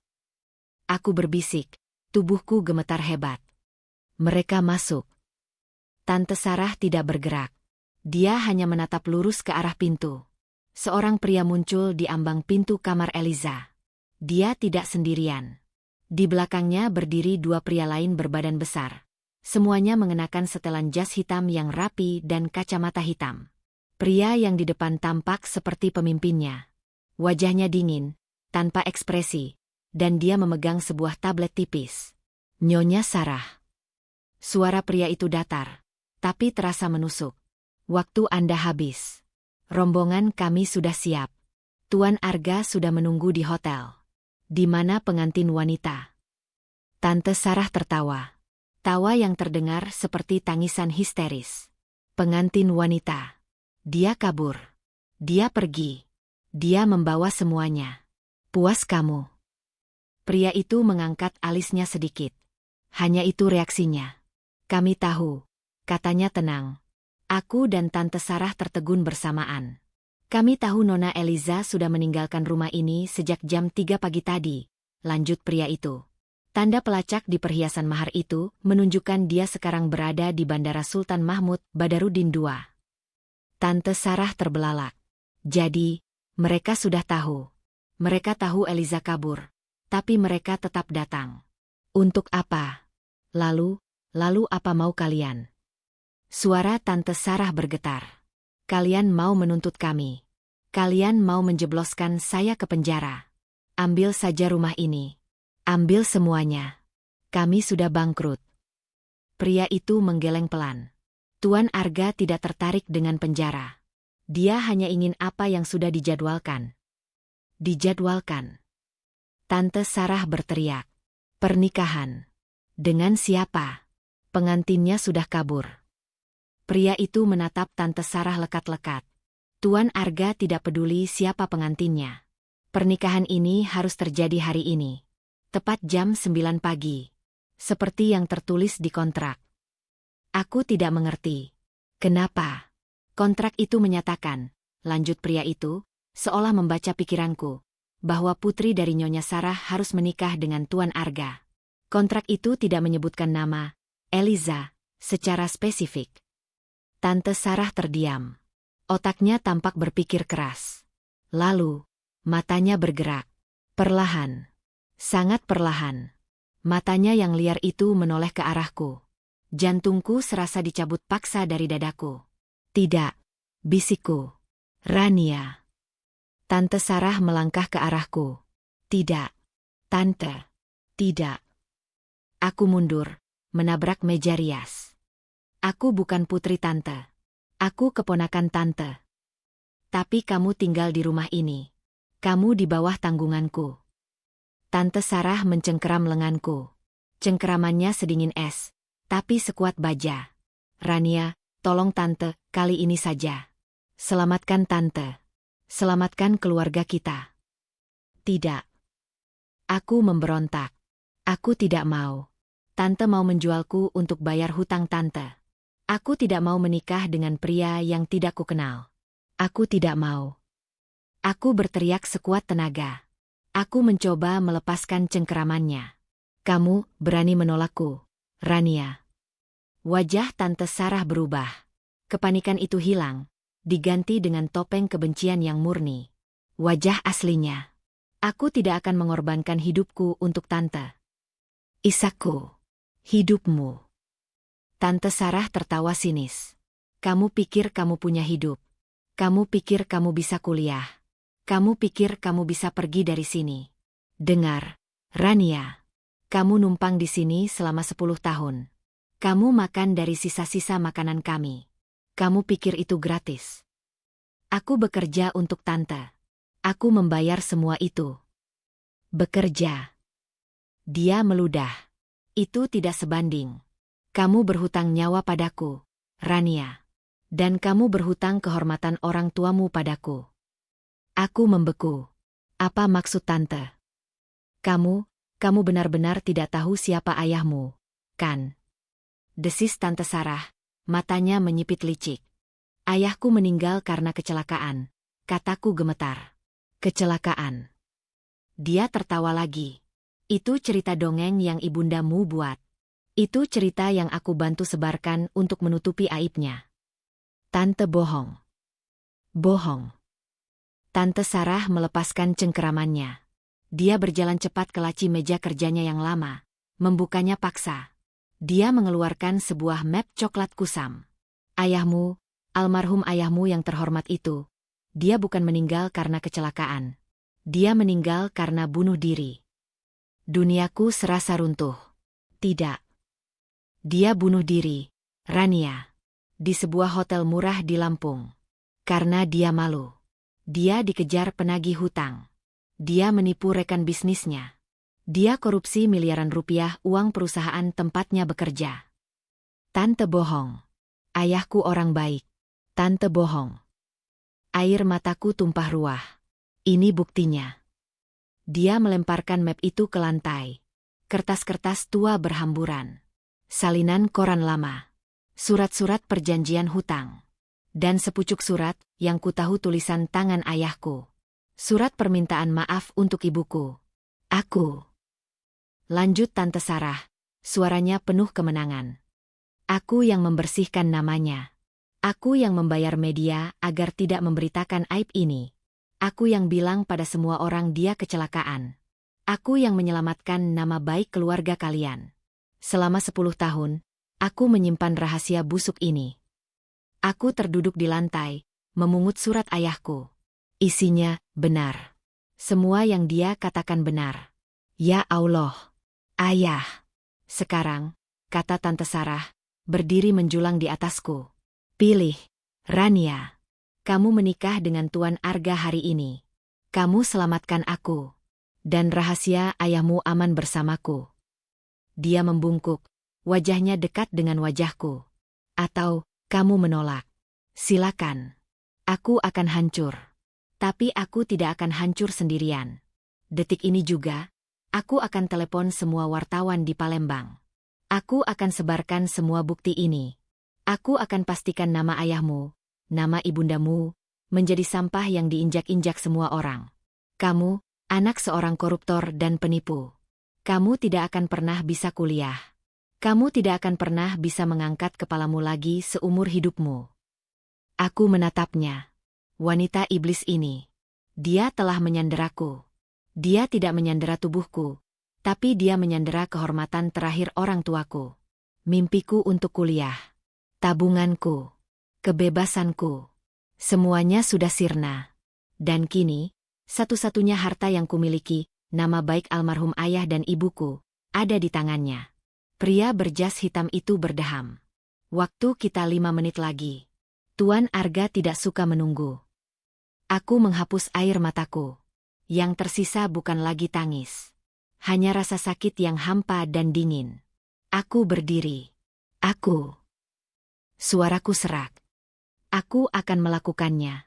Aku berbisik, tubuhku gemetar hebat. Mereka masuk. Tante Sarah tidak bergerak. Dia hanya menatap lurus ke arah pintu. Seorang pria muncul di ambang pintu kamar Eliza. Dia tidak sendirian. Di belakangnya berdiri 2 pria lain berbadan besar. Semuanya mengenakan setelan jas hitam yang rapi dan kacamata hitam. Pria yang di depan tampak seperti pemimpinnya. Wajahnya dingin, tanpa ekspresi, dan dia memegang sebuah tablet tipis. Nyonya Sarah. Suara pria itu datar, tapi terasa menusuk. Waktu Anda habis. Rombongan kami sudah siap. Tuan Arga sudah menunggu di hotel. Di mana pengantin wanita? Tante Sarah tertawa. Tawa yang terdengar seperti tangisan histeris. Pengantin wanita. Dia kabur. Dia pergi. Dia membawa semuanya. Puas kamu? Pria itu mengangkat alisnya sedikit. Hanya itu reaksinya. Kami tahu, katanya tenang. Aku dan Tante Sarah tertegun bersamaan. Kami tahu Nona Eliza sudah meninggalkan rumah ini sejak jam 3 pagi tadi, lanjut pria itu. Tanda pelacak di perhiasan mahar itu menunjukkan dia sekarang berada di Bandara Sultan Mahmud Badarudin II. Tante Sarah terbelalak. Jadi, mereka sudah tahu. Mereka tahu Eliza kabur, tapi mereka tetap datang. Untuk apa? Lalu apa mau kalian? Suara Tante Sarah bergetar. Kalian mau menuntut kami. Kalian mau menjebloskan saya ke penjara. Ambil saja rumah ini. Ambil semuanya. Kami sudah bangkrut. Pria itu menggeleng pelan. Tuan Arga tidak tertarik dengan penjara. Dia hanya ingin apa yang sudah dijadwalkan. Dijadwalkan. Tante Sarah berteriak. Pernikahan. Dengan siapa? Pengantinnya sudah kabur. Pria itu menatap Tante Sarah lekat-lekat. Tuan Arga tidak peduli siapa pengantinnya. Pernikahan ini harus terjadi hari ini. Tepat jam 9 pagi. Seperti yang tertulis di kontrak. Aku tidak mengerti. Kenapa? Kontrak itu menyatakan, lanjut pria itu, seolah membaca pikiranku, bahwa putri dari Nyonya Sarah harus menikah dengan Tuan Arga. Kontrak itu tidak menyebutkan nama, Eliza, secara spesifik. Tante Sarah terdiam. Otaknya tampak berpikir keras. Lalu, matanya bergerak. Perlahan. Sangat perlahan. Matanya yang liar itu menoleh ke arahku. Jantungku serasa dicabut paksa dari dadaku. Tidak, bisikku. Rania. Tante Sarah melangkah ke arahku. Tidak. Tante. Tidak. Aku mundur, menabrak meja rias. Aku bukan putri tante. Aku keponakan tante. Tapi kamu tinggal di rumah ini. Kamu di bawah tanggunganku. Tante Sarah mencengkeram lenganku. Cengkeramannya sedingin es, tapi sekuat baja. Rania, tolong tante, kali ini saja. Selamatkan tante. Selamatkan keluarga kita. Tidak. Aku memberontak. Aku tidak mau. Tante mau menjualku untuk bayar hutang tante. Aku tidak mau menikah dengan pria yang tidak kukenal. Aku tidak mau. Aku berteriak sekuat tenaga. Aku mencoba melepaskan cengkeramannya. Kamu berani menolakku, Rania. Wajah Tante Sarah berubah. Kepanikan itu hilang, diganti dengan topeng kebencian yang murni. Wajah aslinya. Aku tidak akan mengorbankan hidupku untuk tante. Isakku. Hidupmu. Tante Sarah tertawa sinis. Kamu pikir kamu punya hidup. Kamu pikir kamu bisa kuliah. Kamu pikir kamu bisa pergi dari sini. Dengar, Rania. Kamu numpang di sini selama 10 tahun. Kamu makan dari sisa-sisa makanan kami. Kamu pikir itu gratis. Aku bekerja untuk tante. Aku membayar semua itu. Bekerja. Dia meludah. Itu tidak sebanding. Kamu berhutang nyawa padaku, Rania. Dan kamu berhutang kehormatan orang tuamu padaku. Aku membeku. Apa maksud tante? Kamu benar-benar tidak tahu siapa ayahmu, kan? Desis Tante Sarah, matanya menyipit licik. Ayahku meninggal karena kecelakaan, kataku gemetar. Kecelakaan. Dia tertawa lagi. Itu cerita dongeng yang ibundamu buat. Itu cerita yang aku bantu sebarkan untuk menutupi aibnya. Tante bohong. Bohong. Tante Sarah melepaskan cengkeramannya. Dia berjalan cepat ke laci meja kerjanya yang lama, membukanya paksa. Dia mengeluarkan sebuah map coklat kusam. Ayahmu, almarhum ayahmu yang terhormat itu, dia bukan meninggal karena kecelakaan. Dia meninggal karena bunuh diri. Duniaku serasa runtuh. Tidak. Dia bunuh diri, Rania, di sebuah hotel murah di Lampung. Karena dia malu. Dia dikejar penagih hutang. Dia menipu rekan bisnisnya. Dia korupsi miliaran rupiah uang perusahaan tempatnya bekerja. Tante bohong. Ayahku orang baik. Tante bohong. Air mataku tumpah ruah. Ini buktinya. Dia melemparkan map itu ke lantai. Kertas-kertas tua berhamburan. Salinan koran lama. Surat-surat perjanjian hutang. Dan sepucuk surat yang kutahu tulisan tangan ayahku. Surat permintaan maaf untuk ibuku. Aku. Lanjut Tante Sarah. Suaranya penuh kemenangan. Aku yang membersihkan namanya. Aku yang membayar media agar tidak memberitakan aib ini. Aku yang bilang pada semua orang dia kecelakaan. Aku yang menyelamatkan nama baik keluarga kalian. Selama 10 tahun, aku menyimpan rahasia busuk ini. Aku terduduk di lantai, memungut surat ayahku. Isinya, benar. Semua yang dia katakan benar. Ya Allah. Ayah. Sekarang, kata Tante Sarah, berdiri menjulang di atasku. Pilih, Rania. Kamu menikah dengan Tuan Arga hari ini. Kamu selamatkan aku. Dan rahasia ayahmu aman bersamaku. Dia membungkuk, wajahnya dekat dengan wajahku. Atau, kamu menolak. Silakan. Aku akan hancur. Tapi aku tidak akan hancur sendirian. Detik ini juga, aku akan telepon semua wartawan di Palembang. Aku akan sebarkan semua bukti ini. Aku akan pastikan nama ayahmu, nama ibundamu, menjadi sampah yang diinjak-injak semua orang. Kamu, anak seorang koruptor dan penipu. Kamu tidak akan pernah bisa kuliah. Kamu tidak akan pernah bisa mengangkat kepalamu lagi seumur hidupmu. Aku menatapnya. Wanita iblis ini. Dia telah menyanderaku. Dia tidak menyandera tubuhku, tapi dia menyandera kehormatan terakhir orang tuaku. Mimpiku untuk kuliah. Tabunganku. Kebebasanku. Semuanya sudah sirna. Dan kini, satu-satunya harta yang kumiliki, nama baik almarhum ayah dan ibuku, ada di tangannya. Pria berjas hitam itu berdeham. Waktu kita 5 menit lagi. Tuan Arga tidak suka menunggu. Aku menghapus air mataku. Yang tersisa bukan lagi tangis. Hanya rasa sakit yang hampa dan dingin. Aku berdiri. Aku. Suaraku serak. Aku akan melakukannya.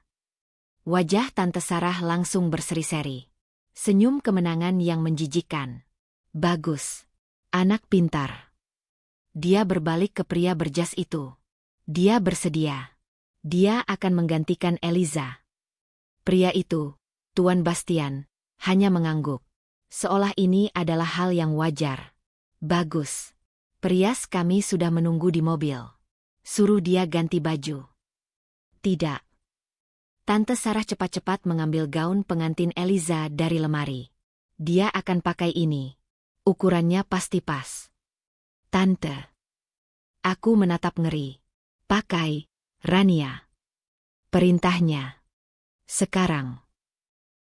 Wajah Tante Sarah langsung berseri-seri. Senyum kemenangan yang menjijikkan. Bagus. Anak pintar. Dia berbalik ke pria berjas itu. Dia bersedia. Dia akan menggantikan Eliza. Pria itu, Tuan Bastian, hanya mengangguk. Seolah ini adalah hal yang wajar. Bagus. Prias kami sudah menunggu di mobil. Suruh dia ganti baju. Tidak. Tante Sarah cepat-cepat mengambil gaun pengantin Eliza dari lemari. Dia akan pakai ini. Ukurannya pasti pas. Tante. Aku menatap ngeri. Pakai, Rania. Perintahnya. Sekarang.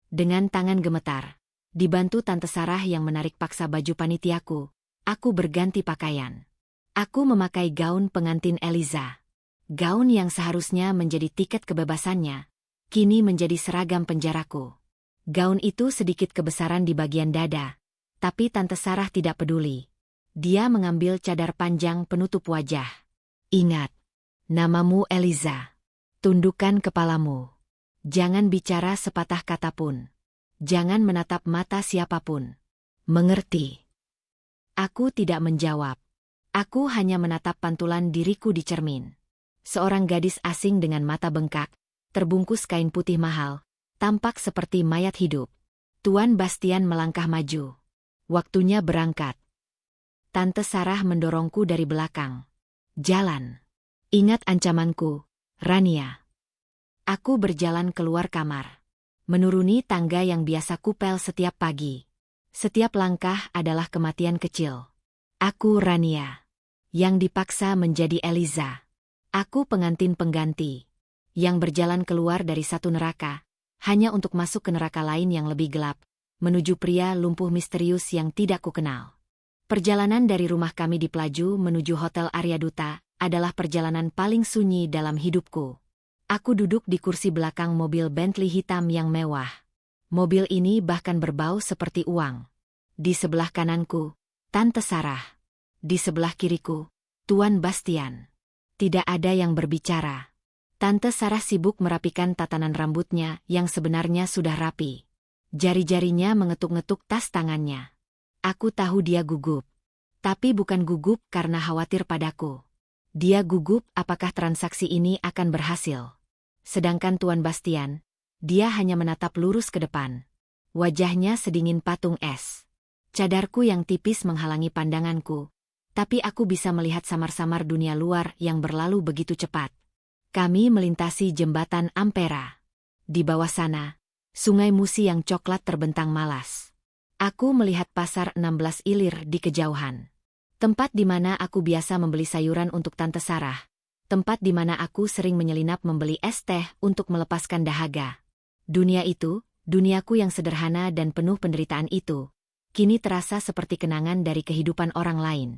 Dengan tangan gemetar, dibantu Tante Sarah yang menarik paksa baju panitiaku, aku berganti pakaian. Aku memakai gaun pengantin Eliza. Gaun yang seharusnya menjadi tiket kebebasannya, kini menjadi seragam penjaraku. Gaun itu sedikit kebesaran di bagian dada, tapi Tante Sarah tidak peduli. Dia mengambil cadar panjang penutup wajah. Ingat, namamu Eliza. Tundukkan kepalamu. Jangan bicara sepatah kata pun. Jangan menatap mata siapapun. Mengerti? Aku tidak menjawab. Aku hanya menatap pantulan diriku di cermin. Seorang gadis asing dengan mata bengkak, terbungkus kain putih mahal, tampak seperti mayat hidup. Tuan Bastian melangkah maju. Waktunya berangkat. Tante Sarah mendorongku dari belakang. Jalan. Ingat ancamanku, Rania. Aku berjalan keluar kamar. Menuruni tangga yang biasa kupel setiap pagi. Setiap langkah adalah kematian kecil. Aku Rania. Yang dipaksa menjadi Eliza. Aku pengantin pengganti. Yang berjalan keluar dari satu neraka, hanya untuk masuk ke neraka lain yang lebih gelap, menuju pria lumpuh misterius yang tidak kukenal. Perjalanan dari rumah kami di Pelaju menuju Hotel Arya Duta adalah perjalanan paling sunyi dalam hidupku. Aku duduk di kursi belakang mobil Bentley hitam yang mewah. Mobil ini bahkan berbau seperti uang. Di sebelah kananku, Tante Sarah. Di sebelah kiriku, Tuan Bastian. Tidak ada yang berbicara. Tante Sarah sibuk merapikan tatanan rambutnya yang sebenarnya sudah rapi. Jari-jarinya mengetuk-ngetuk tas tangannya. Aku tahu dia gugup. Tapi bukan gugup karena khawatir padaku. Dia gugup apakah transaksi ini akan berhasil. Sedangkan Tuan Bastian, dia hanya menatap lurus ke depan. Wajahnya sedingin patung es. Cadarku yang tipis menghalangi pandanganku, tapi aku bisa melihat samar-samar dunia luar yang berlalu begitu cepat. Kami melintasi jembatan Ampera. Di bawah sana, Sungai Musi yang coklat terbentang malas. Aku melihat pasar 16 Ilir di kejauhan. Tempat di mana aku biasa membeli sayuran untuk Tante Sarah. Tempat di mana aku sering menyelinap membeli es teh untuk melepaskan dahaga. Dunia itu, duniaku yang sederhana dan penuh penderitaan itu, kini terasa seperti kenangan dari kehidupan orang lain.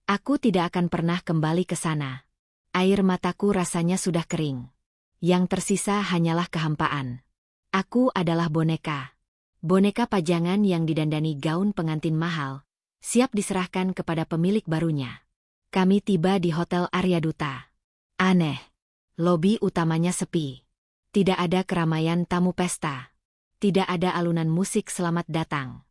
Aku tidak akan pernah kembali ke sana. Air mataku rasanya sudah kering. Yang tersisa hanyalah kehampaan. Aku adalah boneka. Boneka pajangan yang didandani gaun pengantin mahal, siap diserahkan kepada pemilik barunya. Kami tiba di Hotel Arya Duta. Aneh. Lobi utamanya sepi. Tidak ada keramaian tamu pesta. Tidak ada alunan musik selamat datang.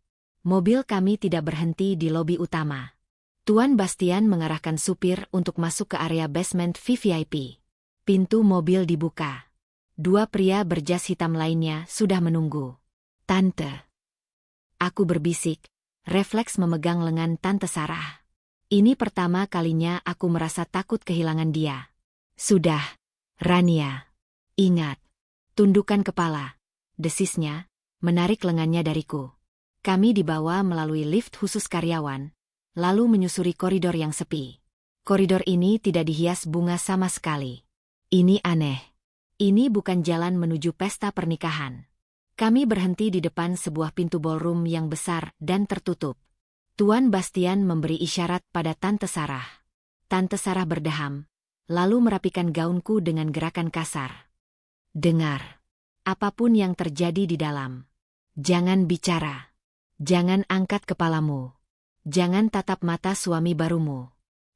Mobil kami tidak berhenti di lobi utama. Tuan Bastian mengarahkan supir untuk masuk ke area basement VVIP. Pintu mobil dibuka. Dua pria berjas hitam lainnya sudah menunggu. Tante. Aku berbisik, refleks memegang lengan Tante Sarah. Ini pertama kalinya aku merasa takut kehilangan dia. Sudah, Rania. Ingat. Tundukkan kepala. Desisnya, menarik lengannya dariku. Kami dibawa melalui lift khusus karyawan, lalu menyusuri koridor yang sepi. Koridor ini tidak dihias bunga sama sekali. Ini aneh. Ini bukan jalan menuju pesta pernikahan. Kami berhenti di depan sebuah pintu ballroom yang besar dan tertutup. Tuan Bastian memberi isyarat pada Tante Sarah. Tante Sarah berdeham, lalu merapikan gaunku dengan gerakan kasar. Dengar. Apapun yang terjadi di dalam. Jangan bicara. Jangan angkat kepalamu. Jangan tatap mata suami barumu.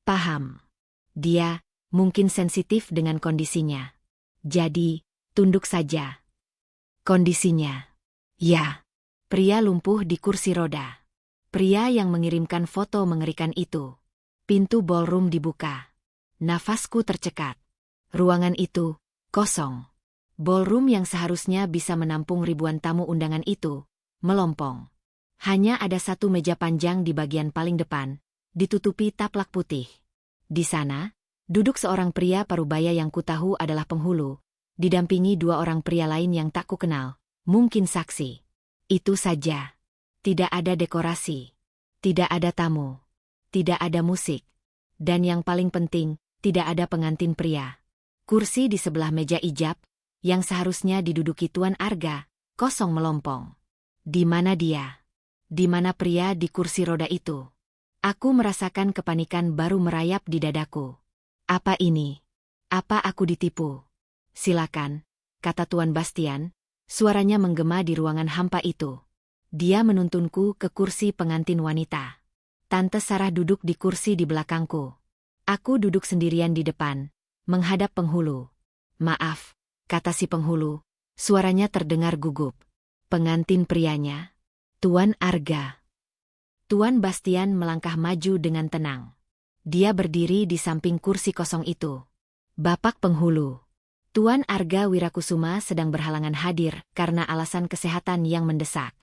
Paham? Dia mungkin sensitif dengan kondisinya. Jadi, tunduk saja. Kondisinya. Ya. Pria lumpuh di kursi roda. Pria yang mengirimkan foto mengerikan itu. Pintu ballroom dibuka. Nafasku tercekat. Ruangan itu kosong. Ballroom yang seharusnya bisa menampung ribuan tamu undangan itu melompong. Hanya ada satu meja panjang di bagian paling depan, ditutupi taplak putih. Di sana, duduk seorang pria parubaya yang kutahu adalah penghulu, didampingi dua orang pria lain yang tak kukenal, mungkin saksi. Itu saja. Tidak ada dekorasi. Tidak ada tamu. Tidak ada musik. Dan yang paling penting, tidak ada pengantin pria. Kursi di sebelah meja ijab, yang seharusnya diduduki Tuan Arga, kosong melompong. Di mana dia? Di mana pria di kursi roda itu? Aku merasakan kepanikan baru merayap di dadaku. Apa ini? Apa aku ditipu? Silakan, kata Tuan Bastian, suaranya menggema di ruangan hampa itu. Dia menuntunku ke kursi pengantin wanita. Tante Sarah duduk di kursi di belakangku. Aku duduk sendirian di depan, menghadap penghulu. Maaf, kata si penghulu, suaranya terdengar gugup. Pengantin prianya? Tuan Arga. Tuan Bastian melangkah maju dengan tenang. Dia berdiri di samping kursi kosong itu. Bapak penghulu. Tuan Arga Wirakusuma sedang berhalangan hadir karena alasan kesehatan yang mendesak.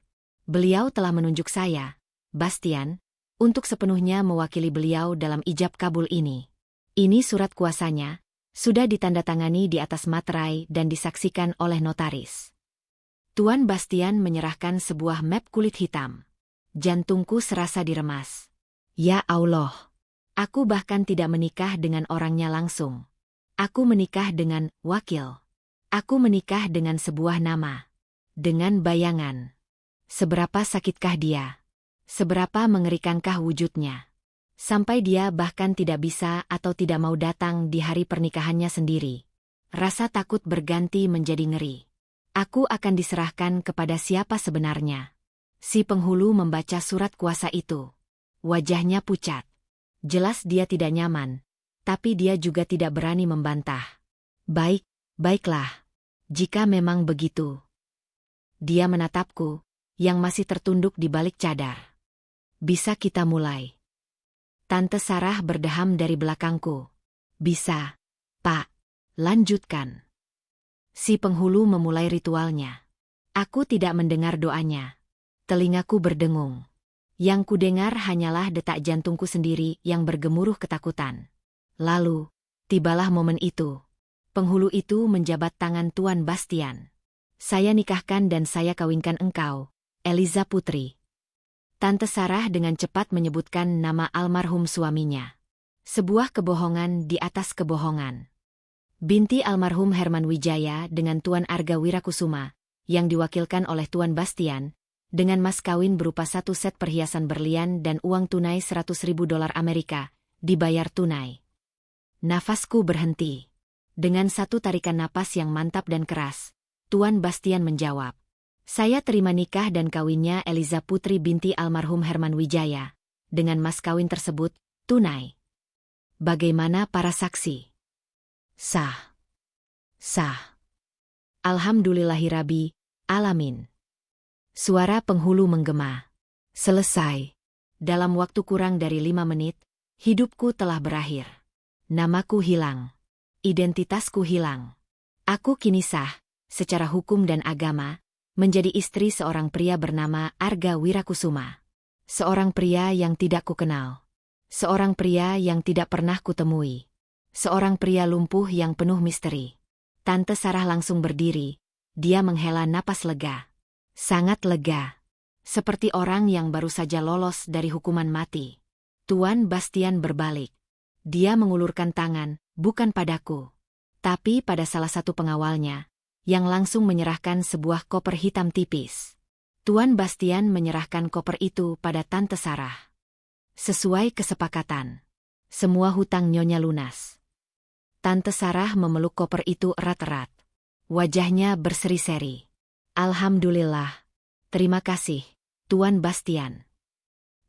Beliau telah menunjuk saya, Bastian, untuk sepenuhnya mewakili beliau dalam ijab kabul ini. Ini surat kuasanya, sudah ditandatangani di atas materai dan disaksikan oleh notaris. Tuan Bastian menyerahkan sebuah map kulit hitam. Jantungku serasa diremas. Ya Allah, aku bahkan tidak menikah dengan orangnya langsung. Aku menikah dengan wakil. Aku menikah dengan sebuah nama. Dengan bayangan. Seberapa sakitkah dia? Seberapa mengerikankah wujudnya? Sampai dia bahkan tidak bisa atau tidak mau datang di hari pernikahannya sendiri. Rasa takut berganti menjadi ngeri. Aku akan diserahkan kepada siapa sebenarnya? Si penghulu membaca surat kuasa itu. Wajahnya pucat. Jelas dia tidak nyaman, tapi dia juga tidak berani membantah. Baiklah. Jika memang begitu. Dia menatapku, yang masih tertunduk di balik cadar. Bisa kita mulai? Tante Sarah berdeham dari belakangku. Bisa, Pak. Lanjutkan. Si penghulu memulai ritualnya. Aku tidak mendengar doanya. Telingaku berdengung. Yang kudengar hanyalah detak jantungku sendiri yang bergemuruh ketakutan. Lalu, tibalah momen itu. Penghulu itu menjabat tangan Tuan Bastian. Saya nikahkan dan saya kawinkan engkau, Eliza Putri. Tante Sarah dengan cepat menyebutkan nama almarhum suaminya. Sebuah kebohongan di atas kebohongan. Binti almarhum Herman Wijaya dengan Tuan Arga Wirakusuma, yang diwakilkan oleh Tuan Bastian, dengan mas kawin berupa satu set perhiasan berlian dan uang tunai $100.000 Amerika, dibayar tunai. Nafasku berhenti. Dengan satu tarikan napas yang mantap dan keras, Tuan Bastian menjawab. Saya terima nikah dan kawinnya Eliza Putri binti almarhum Herman Wijaya. Dengan mas kawin tersebut, tunai. Bagaimana para saksi? Sah. Alhamdulillahirabbi alamin. Suara penghulu menggema. Selesai. Dalam waktu kurang dari 5 menit, hidupku telah berakhir. Namaku hilang. Identitasku hilang. Aku kini sah, secara hukum dan agama, menjadi istri seorang pria bernama Arga Wirakusuma. Seorang pria yang tidak kukenal. Seorang pria yang tidak pernah kutemui. Seorang pria lumpuh yang penuh misteri. Tante Sarah langsung berdiri. Dia menghela napas lega. Sangat lega. Seperti orang yang baru saja lolos dari hukuman mati. Tuan Bastian berbalik. Dia mengulurkan tangan, bukan padaku, tapi pada salah satu pengawalnya, yang langsung menyerahkan sebuah koper hitam tipis. Tuan Bastian menyerahkan koper itu pada Tante Sarah. Sesuai kesepakatan, semua hutang Nyonya lunas. Tante Sarah memeluk koper itu erat-erat. Wajahnya berseri-seri. Alhamdulillah. Terima kasih, Tuan Bastian.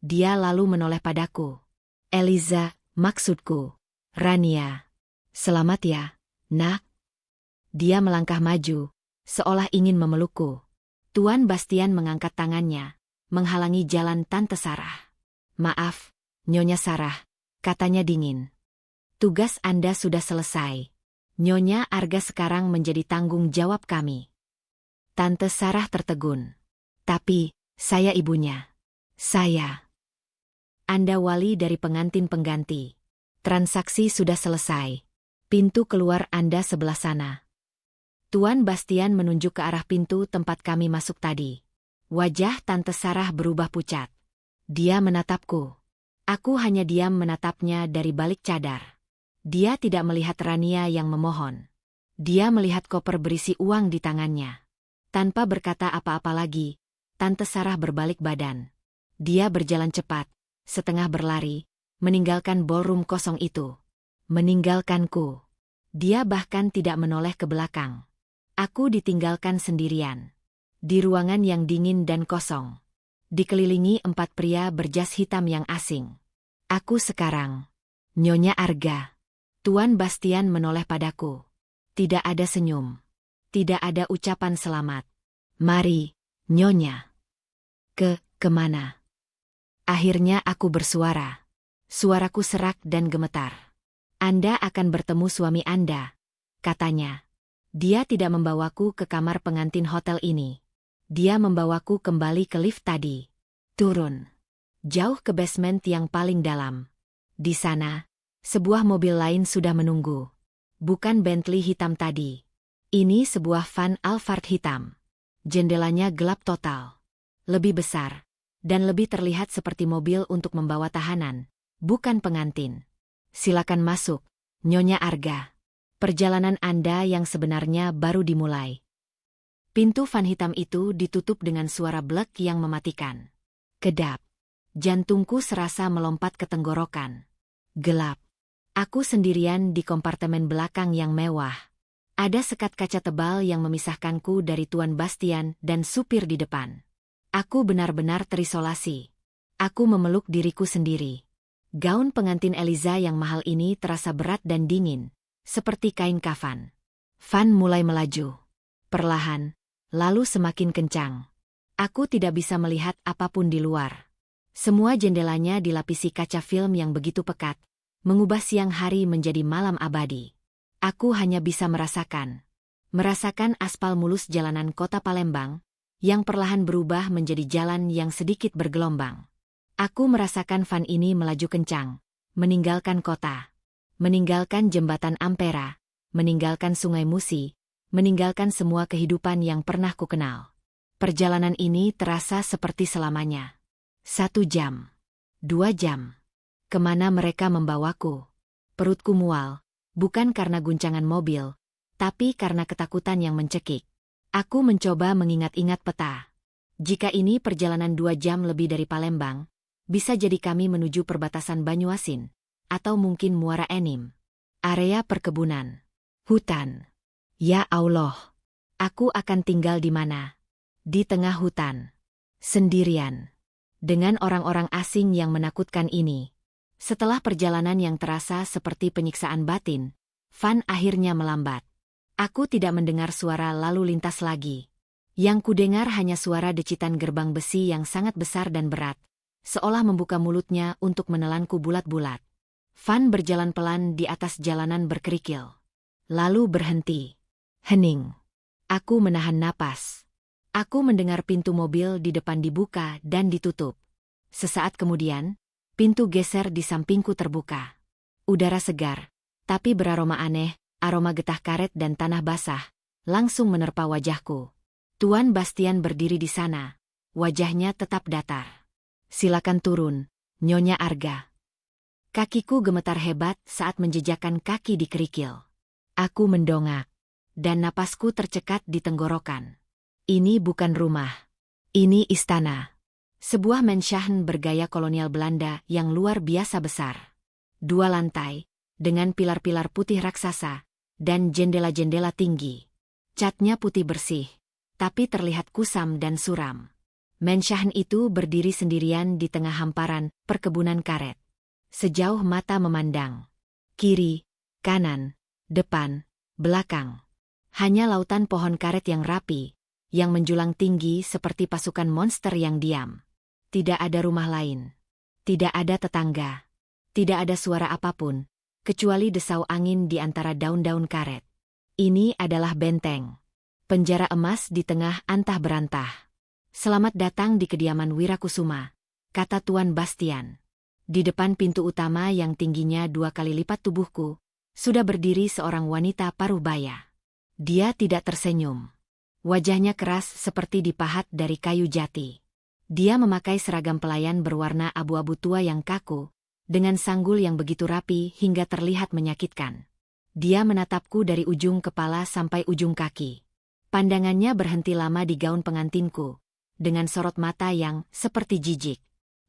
Dia lalu menoleh padaku. Eliza, maksudku. Rania. Selamat ya, nak. Dia melangkah maju, seolah ingin memelukku. Tuan Bastian mengangkat tangannya, menghalangi jalan Tante Sarah. Maaf, Nyonya Sarah, katanya dingin. Tugas Anda sudah selesai. Nyonya Arga sekarang menjadi tanggung jawab kami. Tante Sarah tertegun. Tapi, saya ibunya. Saya. Anda wali dari pengantin pengganti. Transaksi sudah selesai. Pintu keluar Anda sebelah sana. Tuan Bastian menunjuk ke arah pintu tempat kami masuk tadi. Wajah Tante Sarah berubah pucat. Dia menatapku. Aku hanya diam menatapnya dari balik cadar. Dia tidak melihat Rania yang memohon. Dia melihat koper berisi uang di tangannya. Tanpa berkata apa-apa lagi, Tante Sarah berbalik badan. Dia berjalan cepat, setengah berlari, meninggalkan ballroom kosong itu. Meninggalkanku. Dia bahkan tidak menoleh ke belakang. Aku ditinggalkan sendirian. Di ruangan yang dingin dan kosong. Dikelilingi 4 pria berjas hitam yang asing. Aku sekarang. Nyonya Arga. Tuan Bastian menoleh padaku. Tidak ada senyum. Tidak ada ucapan selamat. Mari, Nyonya. Kemana? Akhirnya aku bersuara. Suaraku serak dan gemetar. Anda akan bertemu suami Anda, katanya. Dia tidak membawaku ke kamar pengantin hotel ini. Dia membawaku kembali ke lift tadi. Turun. Jauh ke basement yang paling dalam. Di sana, sebuah mobil lain sudah menunggu. Bukan Bentley hitam tadi. Ini sebuah van Alphard hitam. Jendelanya gelap total. Lebih besar. Dan lebih terlihat seperti mobil untuk membawa tahanan. Bukan pengantin. Silakan masuk, Nyonya Arga. Perjalanan Anda yang sebenarnya baru dimulai. Pintu van hitam itu ditutup dengan suara blek yang mematikan. Kedap. Jantungku serasa melompat ke tenggorokan. Gelap. Aku sendirian di kompartemen belakang yang mewah. Ada sekat kaca tebal yang memisahkanku dari Tuan Bastian dan supir di depan. Aku benar-benar terisolasi. Aku memeluk diriku sendiri. Gaun pengantin Eliza yang mahal ini terasa berat dan dingin, seperti kain kafan. Van mulai melaju. Perlahan, lalu semakin kencang. Aku tidak bisa melihat apapun di luar. Semua jendelanya dilapisi kaca film yang begitu pekat, mengubah siang hari menjadi malam abadi. Aku hanya bisa merasakan aspal mulus jalanan kota Palembang, yang perlahan berubah menjadi jalan yang sedikit bergelombang. Aku merasakan van ini melaju kencang, meninggalkan kota, meninggalkan jembatan Ampera, meninggalkan sungai Musi, meninggalkan semua kehidupan yang pernah kukenal. Perjalanan ini terasa seperti selamanya. 1 jam, 2 jam. Kemana mereka membawaku? Perutku mual, bukan karena guncangan mobil, tapi karena ketakutan yang mencekik. Aku mencoba mengingat-ingat peta. Jika ini perjalanan 2 jam lebih dari Palembang, bisa jadi kami menuju perbatasan Banyuasin, atau mungkin Muara Enim. Area perkebunan. Hutan. Ya Allah. Aku akan tinggal di mana? Di tengah hutan. Sendirian. Dengan orang-orang asing yang menakutkan ini. Setelah perjalanan yang terasa seperti penyiksaan batin, van akhirnya melambat. Aku tidak mendengar suara lalu lintas lagi. Yang kudengar hanya suara decitan gerbang besi yang sangat besar dan berat, seolah membuka mulutnya untuk menelanku bulat-bulat. Van berjalan pelan di atas jalanan berkerikil. Lalu berhenti. Hening. Aku menahan napas. Aku mendengar pintu mobil di depan dibuka dan ditutup. Sesaat kemudian, pintu geser di sampingku terbuka. Udara segar, tapi beraroma aneh, aroma getah karet dan tanah basah, langsung menerpa wajahku. Tuan Bastian berdiri di sana. Wajahnya tetap datar. Silakan turun, Nyonya Arga. Kakiku gemetar hebat saat menjejakkan kaki di kerikil. Aku mendongak, dan napasku tercekat di tenggorokan. Ini bukan rumah. Ini istana. Sebuah Manschahen bergaya kolonial Belanda yang luar biasa besar. 2 lantai, dengan pilar-pilar putih raksasa, dan jendela-jendela tinggi. Catnya putih bersih, tapi terlihat kusam dan suram. Manschahen itu berdiri sendirian di tengah hamparan perkebunan karet. Sejauh mata memandang. Kiri, kanan, depan, belakang. Hanya lautan pohon karet yang rapi, yang menjulang tinggi seperti pasukan monster yang diam. Tidak ada rumah lain. Tidak ada tetangga. Tidak ada suara apapun, kecuali desau angin di antara daun-daun karet. Ini adalah benteng. Penjara emas di tengah antah berantah. Selamat datang di kediaman Wirakusuma, kata Tuan Bastian. Di depan pintu utama yang tingginya 2 kali lipat tubuhku, sudah berdiri seorang wanita paruh-baya. Dia tidak tersenyum. Wajahnya keras seperti dipahat dari kayu jati. Dia memakai seragam pelayan berwarna abu-abu tua yang kaku, dengan sanggul yang begitu rapi hingga terlihat menyakitkan. Dia menatapku dari ujung kepala sampai ujung kaki. Pandangannya berhenti lama di gaun pengantinku, dengan sorot mata yang seperti jijik.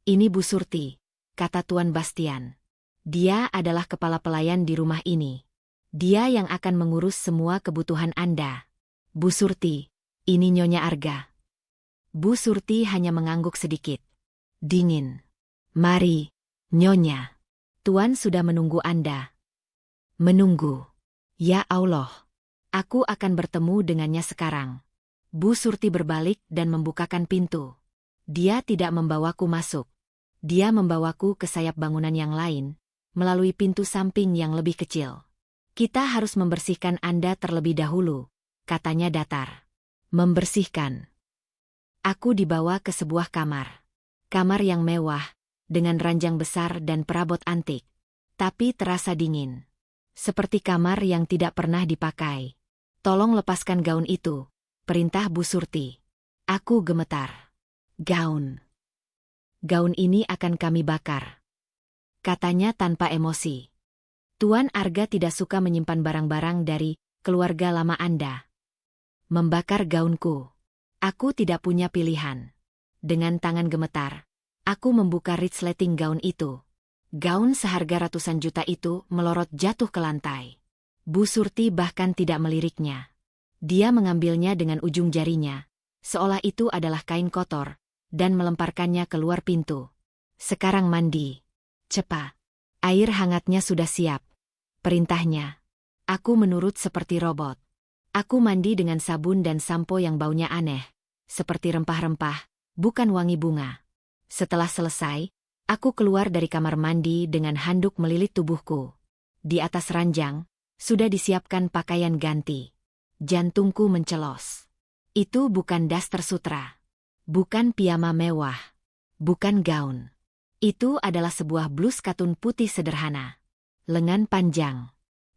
Ini Bu Surti, kata Tuan Bastian. Dia adalah kepala pelayan di rumah ini. Dia yang akan mengurus semua kebutuhan Anda. Bu Surti, ini Nyonya Arga. Bu Surti hanya mengangguk sedikit. Dingin. Mari, Nyonya. Tuan sudah menunggu Anda. Menunggu. Ya Allah. Aku akan bertemu dengannya sekarang. Bu Surti berbalik dan membukakan pintu. Dia tidak membawaku masuk. Dia membawaku ke sayap bangunan yang lain, melalui pintu samping yang lebih kecil. Kita harus membersihkan Anda terlebih dahulu, katanya datar. Membersihkan. Aku dibawa ke sebuah kamar. Kamar yang mewah, dengan ranjang besar dan perabot antik. Tapi terasa dingin. Seperti kamar yang tidak pernah dipakai. Tolong lepaskan gaun itu, perintah Bu Surti. Aku gemetar. Gaun. Gaun ini akan kami bakar, katanya tanpa emosi. Tuan Arga tidak suka menyimpan barang-barang dari keluarga lama Anda. Membakar gaunku. Aku tidak punya pilihan. Dengan tangan gemetar, aku membuka resleting gaun itu. Gaun seharga ratusan juta itu melorot jatuh ke lantai. Bu Surti bahkan tidak meliriknya. Dia mengambilnya dengan ujung jarinya, seolah itu adalah kain kotor, dan melemparkannya keluar pintu. Sekarang mandi. Cepat. Air hangatnya sudah siap. Perintahnya. Aku menurut seperti robot. Aku mandi dengan sabun dan sampo yang baunya aneh, seperti rempah-rempah, bukan wangi bunga. Setelah selesai, aku keluar dari kamar mandi dengan handuk melilit tubuhku. Di atas ranjang, sudah disiapkan pakaian ganti. Jantungku mencelos. Itu bukan daster sutra. Bukan piyama mewah. Bukan gaun. Itu adalah sebuah blus katun putih sederhana. Lengan panjang.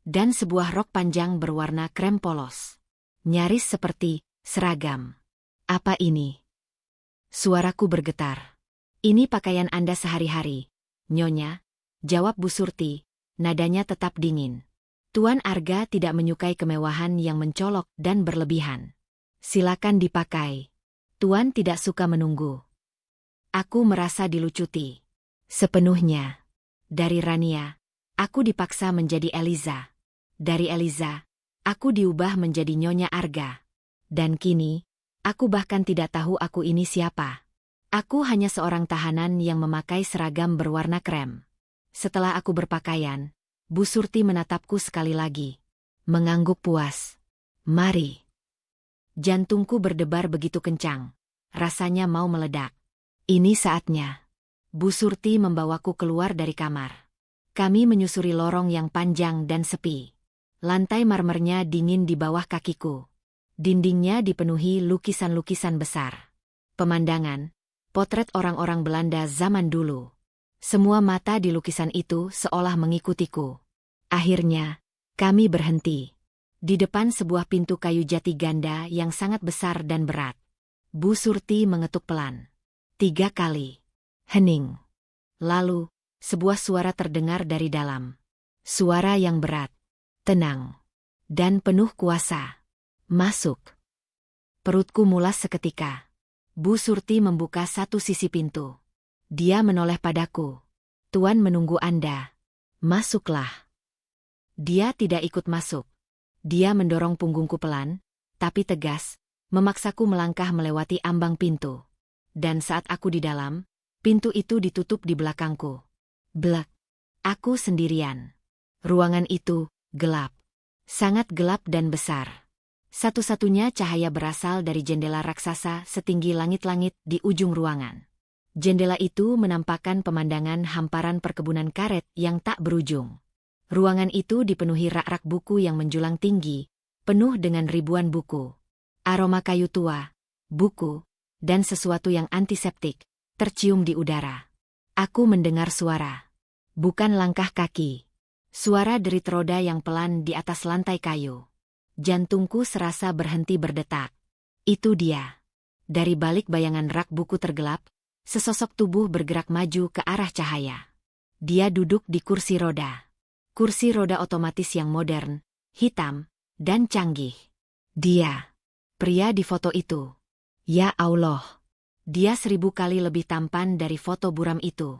Dan sebuah rok panjang berwarna krem polos. Nyaris seperti seragam. Apa ini? Suaraku bergetar. Ini pakaian Anda sehari-hari, Nyonya, jawab Bu Surti, nadanya tetap dingin. Tuan Arga tidak menyukai kemewahan yang mencolok dan berlebihan. Silakan dipakai. Tuan tidak suka menunggu. Aku merasa dilucuti. Sepenuhnya. Dari Rania, aku dipaksa menjadi Eliza. Dari Eliza, aku diubah menjadi Nyonya Arga. Dan kini, aku bahkan tidak tahu aku ini siapa. Aku hanya seorang tahanan yang memakai seragam berwarna krem. Setelah aku berpakaian, Bu Surti menatapku sekali lagi. Mengangguk puas. Mari. Jantungku berdebar begitu kencang. Rasanya mau meledak. Ini saatnya. Bu Surti membawaku keluar dari kamar. Kami menyusuri lorong yang panjang dan sepi. Lantai marmernya dingin di bawah kakiku. Dindingnya dipenuhi lukisan-lukisan besar. Pemandangan, potret orang-orang Belanda zaman dulu. Semua mata di lukisan itu seolah mengikutiku. Akhirnya, kami berhenti. Di depan sebuah pintu kayu jati ganda yang sangat besar dan berat. Bu Surti mengetuk pelan. 3 kali. Hening. Lalu, sebuah suara terdengar dari dalam. Suara yang berat, tenang, dan penuh kuasa. Masuk. Perutku mulas seketika. Bu Surti membuka satu sisi pintu. Dia menoleh padaku. Tuan menunggu Anda. Masuklah. Dia tidak ikut masuk. Dia mendorong punggungku pelan, tapi tegas, memaksaku melangkah melewati ambang pintu. Dan saat aku di dalam, pintu itu ditutup di belakangku. Blek. Aku sendirian. Ruangan itu gelap. Sangat gelap dan besar. Satu-satunya cahaya berasal dari jendela raksasa setinggi langit-langit di ujung ruangan. Jendela itu menampakkan pemandangan hamparan perkebunan karet yang tak berujung. Ruangan itu dipenuhi rak-rak buku yang menjulang tinggi, penuh dengan ribuan buku. Aroma kayu tua, buku, dan sesuatu yang antiseptik tercium di udara. Aku mendengar suara. Bukan langkah kaki. Suara derit roda yang pelan di atas lantai kayu. Jantungku serasa berhenti berdetak. Itu dia. Dari balik bayangan rak buku tergelap, sesosok tubuh bergerak maju ke arah cahaya. Dia duduk di kursi roda. Kursi roda otomatis yang modern, hitam, dan canggih. Dia. Pria di foto itu. Ya Allah. Dia 1000 kali lebih tampan dari foto buram itu.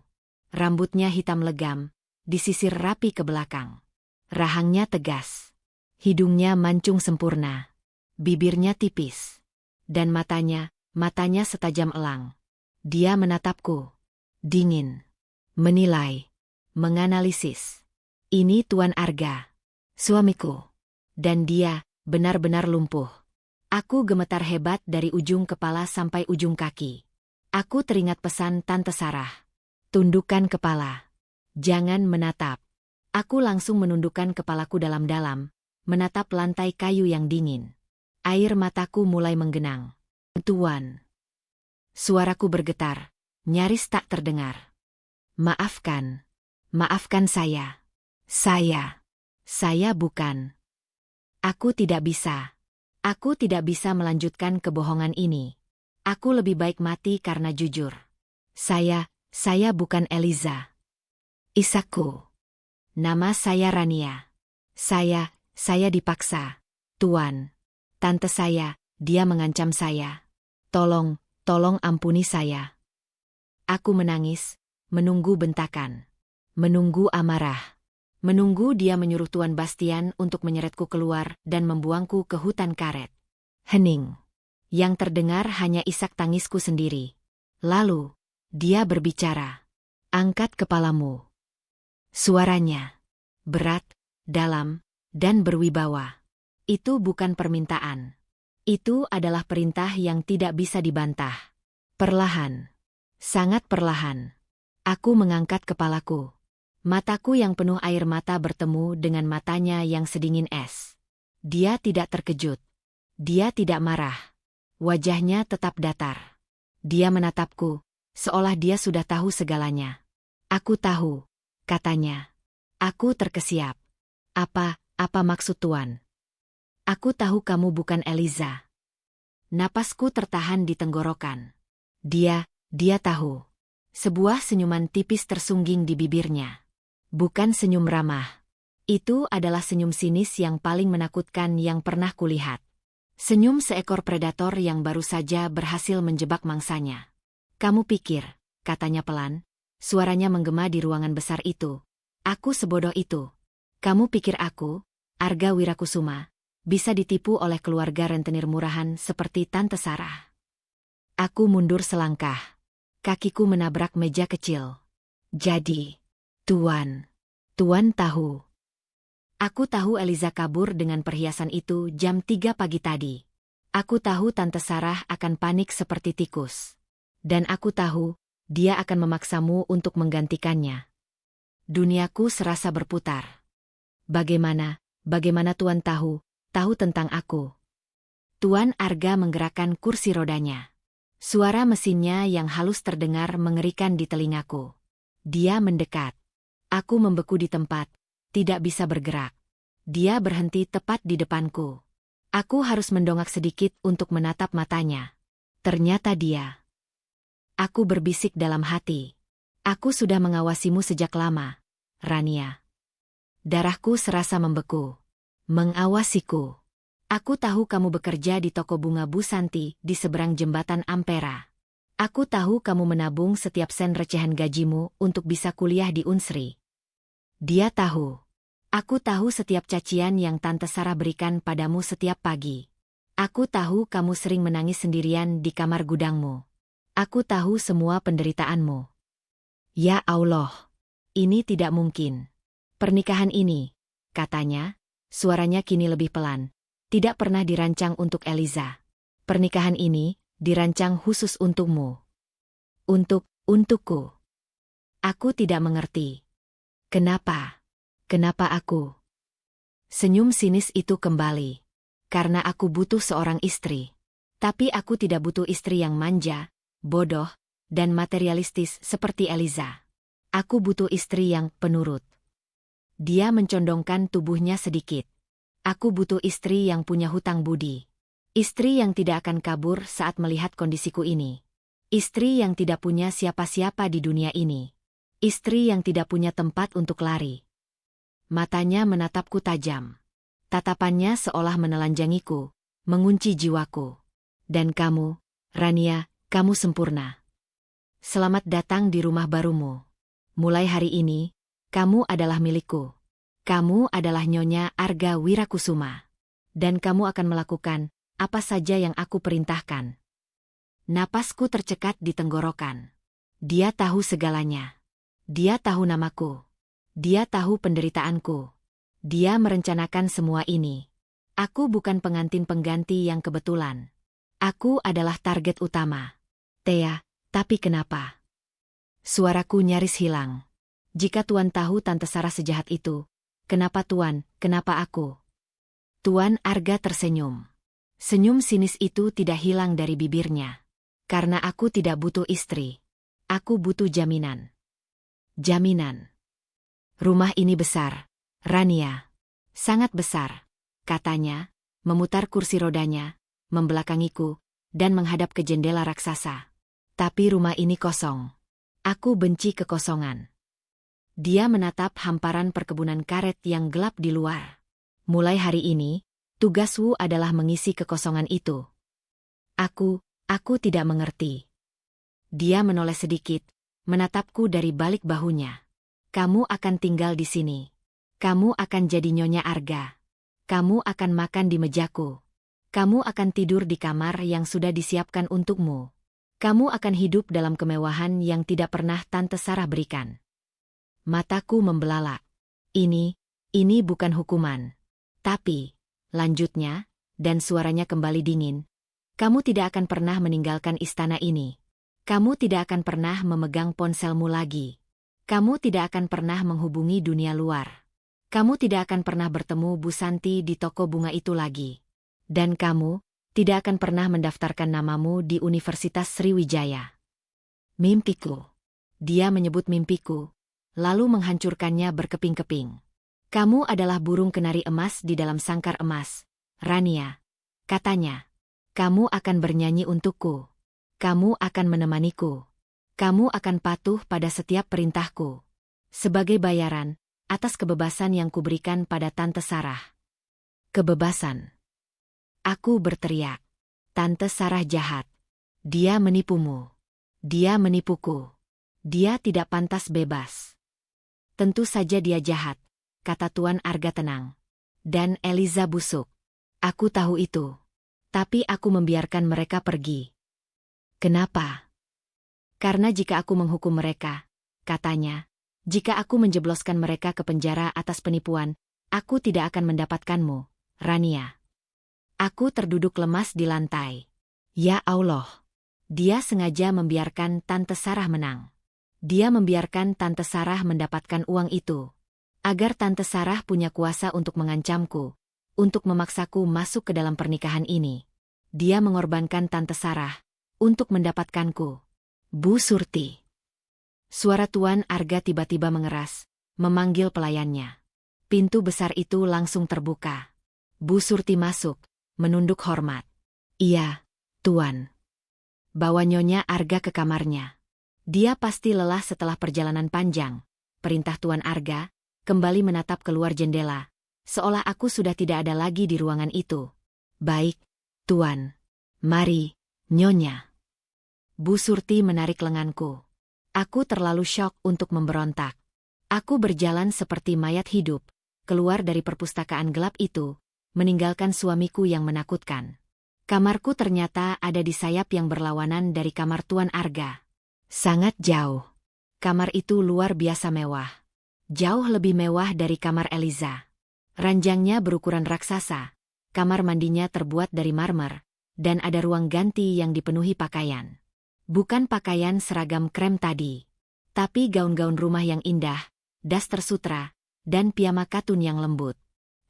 Rambutnya hitam legam, disisir rapi ke belakang. Rahangnya tegas. Hidungnya mancung sempurna. Bibirnya tipis. Dan matanya setajam elang. Dia menatapku. Dingin. Menilai. Menganalisis. Ini Tuan Arga. Suamiku. Dan dia benar-benar lumpuh. Aku gemetar hebat dari ujung kepala sampai ujung kaki. Aku teringat pesan Tante Sarah. Tundukkan kepala. Jangan menatap. Aku langsung menundukkan kepalaku dalam-dalam, menatap lantai kayu yang dingin. Air mataku mulai menggenang. Tuan. Suaraku bergetar, nyaris tak terdengar. Maafkan. Maafkan saya. Saya bukan. Aku tidak bisa. Aku tidak bisa melanjutkan kebohongan ini. Aku lebih baik mati karena jujur. Saya bukan Eliza. Isakku. Nama saya Rania. Saya dipaksa. Tuan. Tante saya, dia mengancam saya. Tolong ampuni saya. Aku menangis, menunggu bentakan. Menunggu amarah. Menunggu dia menyuruh Tuan Bastian untuk menyeretku keluar dan membuangku ke hutan karet. Hening. Yang terdengar hanya isak tangisku sendiri. Lalu, dia berbicara. Angkat kepalamu. Suaranya. Berat, dalam, dan berwibawa. Itu bukan permintaan. Itu adalah perintah yang tidak bisa dibantah. Perlahan. Sangat perlahan. Aku mengangkat kepalaku. Mataku yang penuh air mata bertemu dengan matanya yang sedingin es. Dia tidak terkejut. Dia tidak marah. Wajahnya tetap datar. Dia menatapku, seolah dia sudah tahu segalanya. Aku tahu, katanya. Aku terkesiap. Apa maksud Tuan? Aku tahu kamu bukan Eliza. Napasku tertahan di tenggorokan. Dia tahu. Sebuah senyuman tipis tersungging di bibirnya. Bukan senyum ramah. Itu adalah senyum sinis yang paling menakutkan yang pernah kulihat. Senyum seekor predator yang baru saja berhasil menjebak mangsanya. Kamu pikir, katanya pelan, suaranya menggema di ruangan besar itu. Aku sebodoh itu. Kamu pikir aku, Arga Wirakusuma, bisa ditipu oleh keluarga rentenir murahan seperti Tante Sarah? Aku mundur selangkah. Kakiku menabrak meja kecil. Jadi, Tuan tahu. Aku tahu Eliza kabur dengan perhiasan itu jam 3 pagi tadi. Aku tahu Tante Sarah akan panik seperti tikus. Dan aku tahu, dia akan memaksamu untuk menggantikannya. Duniaku serasa berputar. Bagaimana Tuan tahu tentang aku? Tuan Arga menggerakkan kursi rodanya. Suara mesinnya yang halus terdengar mengerikan di telingaku. Dia mendekat. Aku membeku di tempat, tidak bisa bergerak. Dia berhenti tepat di depanku. Aku harus mendongak sedikit untuk menatap matanya. Ternyata dia. Aku berbisik dalam hati. Aku sudah mengawasimu sejak lama, Rania. Darahku serasa membeku. Mengawasiku. Aku tahu kamu bekerja di toko bunga Bu Santi di seberang jembatan Ampera. Aku tahu kamu menabung setiap sen recehan gajimu untuk bisa kuliah di Unsri. Dia tahu. Aku tahu setiap cacian yang Tante Sarah berikan padamu setiap pagi. Aku tahu kamu sering menangis sendirian di kamar gudangmu. Aku tahu semua penderitaanmu. Ya Allah, ini tidak mungkin. Pernikahan ini, katanya, suaranya kini lebih pelan, tidak pernah dirancang untuk Eliza. Pernikahan ini dirancang khusus untukmu. Untukku. Aku tidak mengerti. Kenapa aku? Senyum sinis itu kembali. Karena aku butuh seorang istri. Tapi aku tidak butuh istri yang manja, bodoh, dan materialistis seperti Eliza. Aku butuh istri yang penurut. Dia mencondongkan tubuhnya sedikit. Aku butuh istri yang punya hutang budi. Istri yang tidak akan kabur saat melihat kondisiku ini. Istri yang tidak punya siapa-siapa di dunia ini. Istri yang tidak punya tempat untuk lari. Matanya menatapku tajam. Tatapannya seolah menelanjangiku, mengunci jiwaku. Dan kamu, Rania, kamu sempurna. Selamat datang di rumah barumu. Mulai hari ini, kamu adalah milikku. Kamu adalah Nyonya Arga Wirakusuma. Dan kamu akan melakukan apa saja yang aku perintahkan. Napasku tercekat di tenggorokan. Dia tahu segalanya. Dia tahu namaku. Dia tahu penderitaanku. Dia merencanakan semua ini. Aku bukan pengantin pengganti yang kebetulan. Aku adalah target utama. Thea, tapi kenapa? Suaraku nyaris hilang. Jika Tuan tahu Tante Sarah sejahat itu, kenapa aku? Tuan Arga tersenyum. Senyum sinis itu tidak hilang dari bibirnya. Karena aku tidak butuh istri. Aku butuh jaminan. Jaminan. Rumah ini besar, Rania. Sangat besar, katanya, memutar kursi rodanya, membelakangiku, dan menghadap ke jendela raksasa. Tapi rumah ini kosong. Aku benci kekosongan. Dia menatap hamparan perkebunan karet yang gelap di luar. Mulai hari ini, tugasmu adalah mengisi kekosongan itu. Aku tidak mengerti. Dia menoleh sedikit, menatapku dari balik bahunya. Kamu akan tinggal di sini. Kamu akan jadi Nyonya Arga. Kamu akan makan di mejaku. Kamu akan tidur di kamar yang sudah disiapkan untukmu. Kamu akan hidup dalam kemewahan yang tidak pernah Tante Sarah berikan. Mataku membelalak. Ini bukan hukuman. Tapi, lanjutnya, dan suaranya kembali dingin, kamu tidak akan pernah meninggalkan istana ini. Kamu tidak akan pernah memegang ponselmu lagi. Kamu tidak akan pernah menghubungi dunia luar. Kamu tidak akan pernah bertemu Bu Santi di toko bunga itu lagi. Dan kamu tidak akan pernah mendaftarkan namamu di Universitas Sriwijaya. Mimpiku. Dia menyebut mimpiku, lalu menghancurkannya berkeping-keping. Kamu adalah burung kenari emas di dalam sangkar emas, Rania. Katanya, kamu akan bernyanyi untukku. Kamu akan menemaniku. Kamu akan patuh pada setiap perintahku. Sebagai bayaran atas kebebasan yang kuberikan pada Tante Sarah. Kebebasan. Aku berteriak. Tante Sarah jahat. Dia menipumu. Dia menipuku. Dia tidak pantas bebas. Tentu saja dia jahat, kata Tuan Arga tenang. Dan Eliza busuk. Aku tahu itu. Tapi aku membiarkan mereka pergi. Kenapa? Karena jika aku menghukum mereka, katanya, jika aku menjebloskan mereka ke penjara atas penipuan, Aku tidak akan mendapatkanmu, Rania. Aku terduduk lemas di lantai. Ya Allah. Dia sengaja membiarkan Tante Sarah menang. Dia membiarkan Tante Sarah mendapatkan uang itu. Agar Tante Sarah punya kuasa untuk mengancamku, untuk memaksaku masuk ke dalam pernikahan ini. Dia mengorbankan Tante Sarah untuk mendapatkanku. Bu Surti. Suara Tuan Arga tiba-tiba mengeras, memanggil pelayannya. Pintu besar itu langsung terbuka. Bu Surti masuk, menunduk hormat. Iya, Tuan. Bawa Nyonya Arga ke kamarnya. Dia pasti lelah setelah perjalanan panjang. Perintah Tuan Arga, kembali menatap keluar jendela, seolah aku sudah tidak ada lagi di ruangan itu. Baik, Tuan. Mari, Nyonya. Bu Surti menarik lenganku. Aku terlalu syok untuk memberontak. Aku berjalan seperti mayat hidup, keluar dari perpustakaan gelap itu, meninggalkan suamiku yang menakutkan. Kamarku ternyata ada di sayap yang berlawanan dari kamar Tuan Arga. Sangat jauh. Kamar itu luar biasa mewah. Jauh lebih mewah dari kamar Eliza. Ranjangnya berukuran raksasa. Kamar mandinya terbuat dari marmer, dan ada ruang ganti yang dipenuhi pakaian. Bukan pakaian seragam krem tadi, tapi gaun-gaun rumah yang indah, daster sutra, dan piyama katun yang lembut.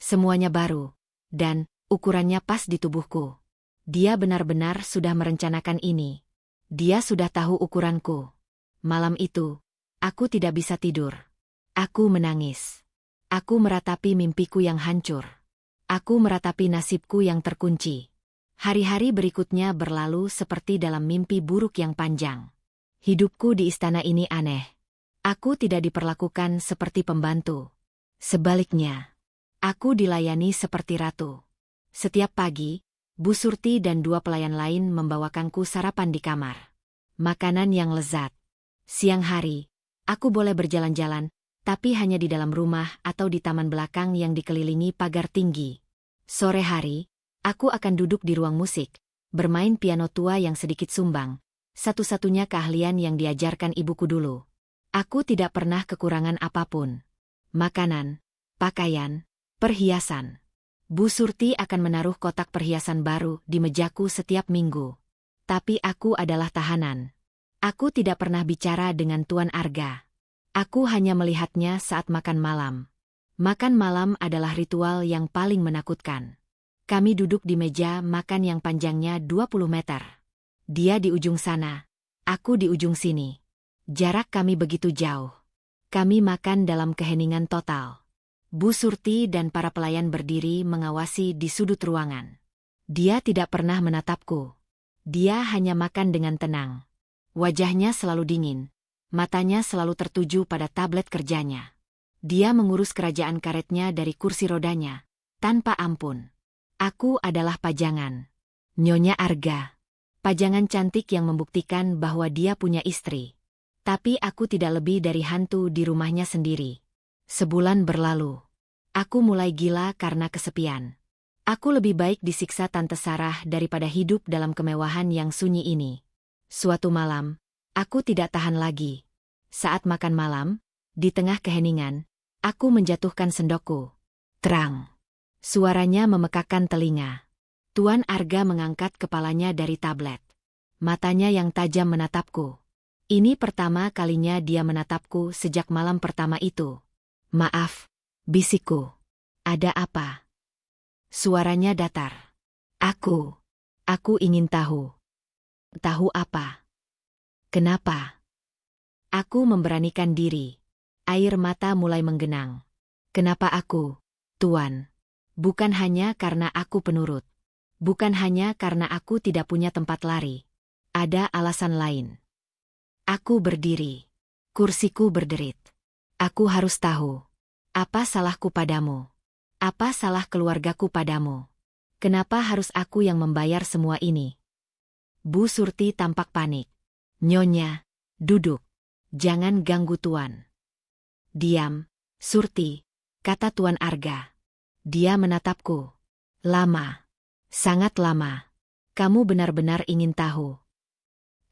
Semuanya baru, dan ukurannya pas di tubuhku. Dia benar-benar sudah merencanakan ini. Dia sudah tahu ukuranku. Malam itu, aku tidak bisa tidur. Aku menangis. Aku meratapi mimpiku yang hancur. Aku meratapi nasibku yang terkunci. Hari-hari berikutnya berlalu seperti dalam mimpi buruk yang panjang. Hidupku di istana ini aneh. Aku tidak diperlakukan seperti pembantu. Sebaliknya, aku dilayani seperti ratu. Setiap pagi, Bu Surti dan 2 pelayan lain membawakanku sarapan di kamar. Makanan yang lezat. Siang hari, aku boleh berjalan-jalan, tapi hanya di dalam rumah atau di taman belakang yang dikelilingi pagar tinggi. Sore hari, aku akan duduk di ruang musik, bermain piano tua yang sedikit sumbang, satu-satunya keahlian yang diajarkan ibuku dulu. Aku tidak pernah kekurangan apapun. Makanan, pakaian, perhiasan. Bu Surti akan menaruh kotak perhiasan baru di mejaku setiap minggu. Tapi aku adalah tahanan. Aku tidak pernah bicara dengan Tuan Arga. Aku hanya melihatnya saat makan malam. Makan malam adalah ritual yang paling menakutkan. Kami duduk di meja makan yang panjangnya 20 meter. Dia di ujung sana, aku di ujung sini. Jarak kami begitu jauh. Kami makan dalam keheningan total. Bu Surti dan para pelayan berdiri mengawasi di sudut ruangan. Dia tidak pernah menatapku. Dia hanya makan dengan tenang. Wajahnya selalu dingin. Matanya selalu tertuju pada tablet kerjanya. Dia mengurus kerajaan karetnya dari kursi rodanya, tanpa ampun. Aku adalah pajangan. Nyonya Arga. Pajangan cantik yang membuktikan bahwa dia punya istri. Tapi aku tidak lebih dari hantu di rumahnya sendiri. Sebulan berlalu. Aku mulai gila karena kesepian. Aku lebih baik disiksa Tante Sarah daripada hidup dalam kemewahan yang sunyi ini. Suatu malam, aku tidak tahan lagi. Saat makan malam, di tengah keheningan, aku menjatuhkan sendokku. Terang. Suaranya memekakkan telinga. Tuan Arga mengangkat kepalanya dari tablet. Matanya yang tajam menatapku. Ini pertama kalinya dia menatapku sejak malam pertama itu. Maaf, bisikku. Ada apa? Suaranya datar. Aku ingin tahu. Tahu apa? Kenapa? Aku memberanikan diri. Air mata mulai menggenang. Kenapa aku, Tuan? Bukan hanya karena aku penurut. Bukan hanya karena aku tidak punya tempat lari. Ada alasan lain. Aku berdiri. Kursiku berderit. Aku harus tahu. Apa salahku padamu? Apa salah keluargaku padamu? Kenapa harus aku yang membayar semua ini? Bu Surti tampak panik. Nyonya, duduk. Jangan ganggu Tuan. Diam, Surti, kata Tuan Arga. Dia menatapku. Lama. Sangat lama. Kamu benar-benar ingin tahu.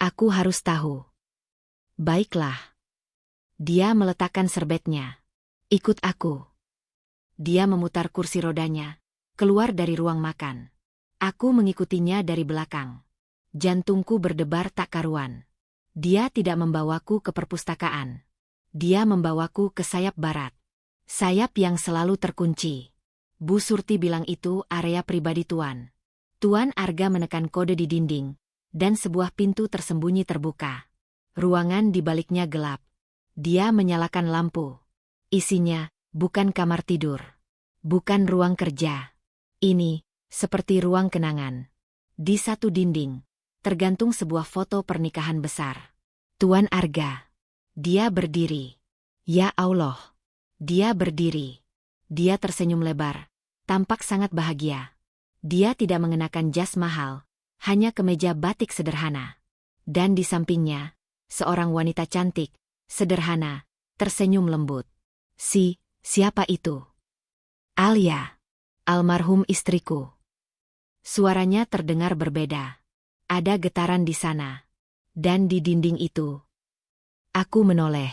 Aku harus tahu. Baiklah. Dia meletakkan serbetnya. Ikut aku. Dia memutar kursi rodanya, keluar dari ruang makan. Aku mengikutinya dari belakang. Jantungku berdebar tak karuan. Dia tidak membawaku ke perpustakaan. Dia membawaku ke sayap barat. Sayap yang selalu terkunci. Bu Surti bilang itu area pribadi Tuan. Tuan Arga menekan kode di dinding, dan sebuah pintu tersembunyi terbuka. Ruangan di baliknya gelap. Dia menyalakan lampu. Isinya bukan kamar tidur. Bukan ruang kerja. Ini seperti ruang kenangan. Di satu dinding tergantung sebuah foto pernikahan besar. Tuan Arga. Dia berdiri. Ya Allah. Dia berdiri. Dia tersenyum lebar. Tampak sangat bahagia. Dia tidak mengenakan jas mahal. Hanya kemeja batik sederhana. Dan di sampingnya, seorang wanita cantik, sederhana, tersenyum lembut. Siapa itu? Alia. Almarhum istriku. Suaranya terdengar berbeda. Ada getaran di sana. Dan di dinding itu. Aku menoleh.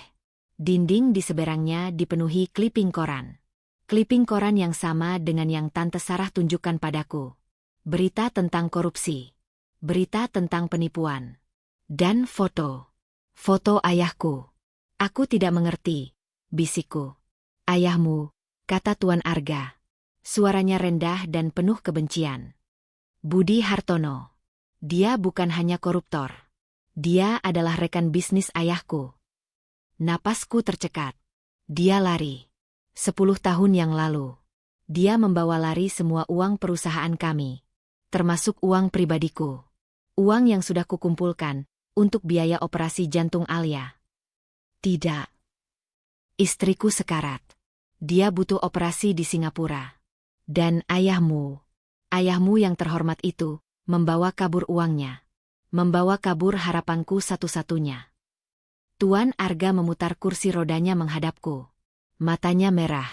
Dinding di seberangnya dipenuhi kliping koran. Kliping koran yang sama dengan yang Tante Sarah tunjukkan padaku. Berita tentang korupsi. Berita tentang penipuan. Dan foto. Foto ayahku. Aku tidak mengerti, bisikku. Ayahmu, kata Tuan Arga. Suaranya rendah dan penuh kebencian. Budi Hartono. Dia bukan hanya koruptor. Dia adalah rekan bisnis ayahku. Napasku tercekat. Dia lari. 10 tahun yang lalu. Dia membawa lari semua uang perusahaan kami. Termasuk uang pribadiku. Uang yang sudah kukumpulkan untuk biaya operasi jantung Alia. Tidak. Istriku sekarat. Dia butuh operasi di Singapura. Dan ayahmu yang terhormat itu, membawa kabur uangnya. Membawa kabur harapanku satu-satunya. Tuan Arga memutar kursi rodanya menghadapku. Matanya merah.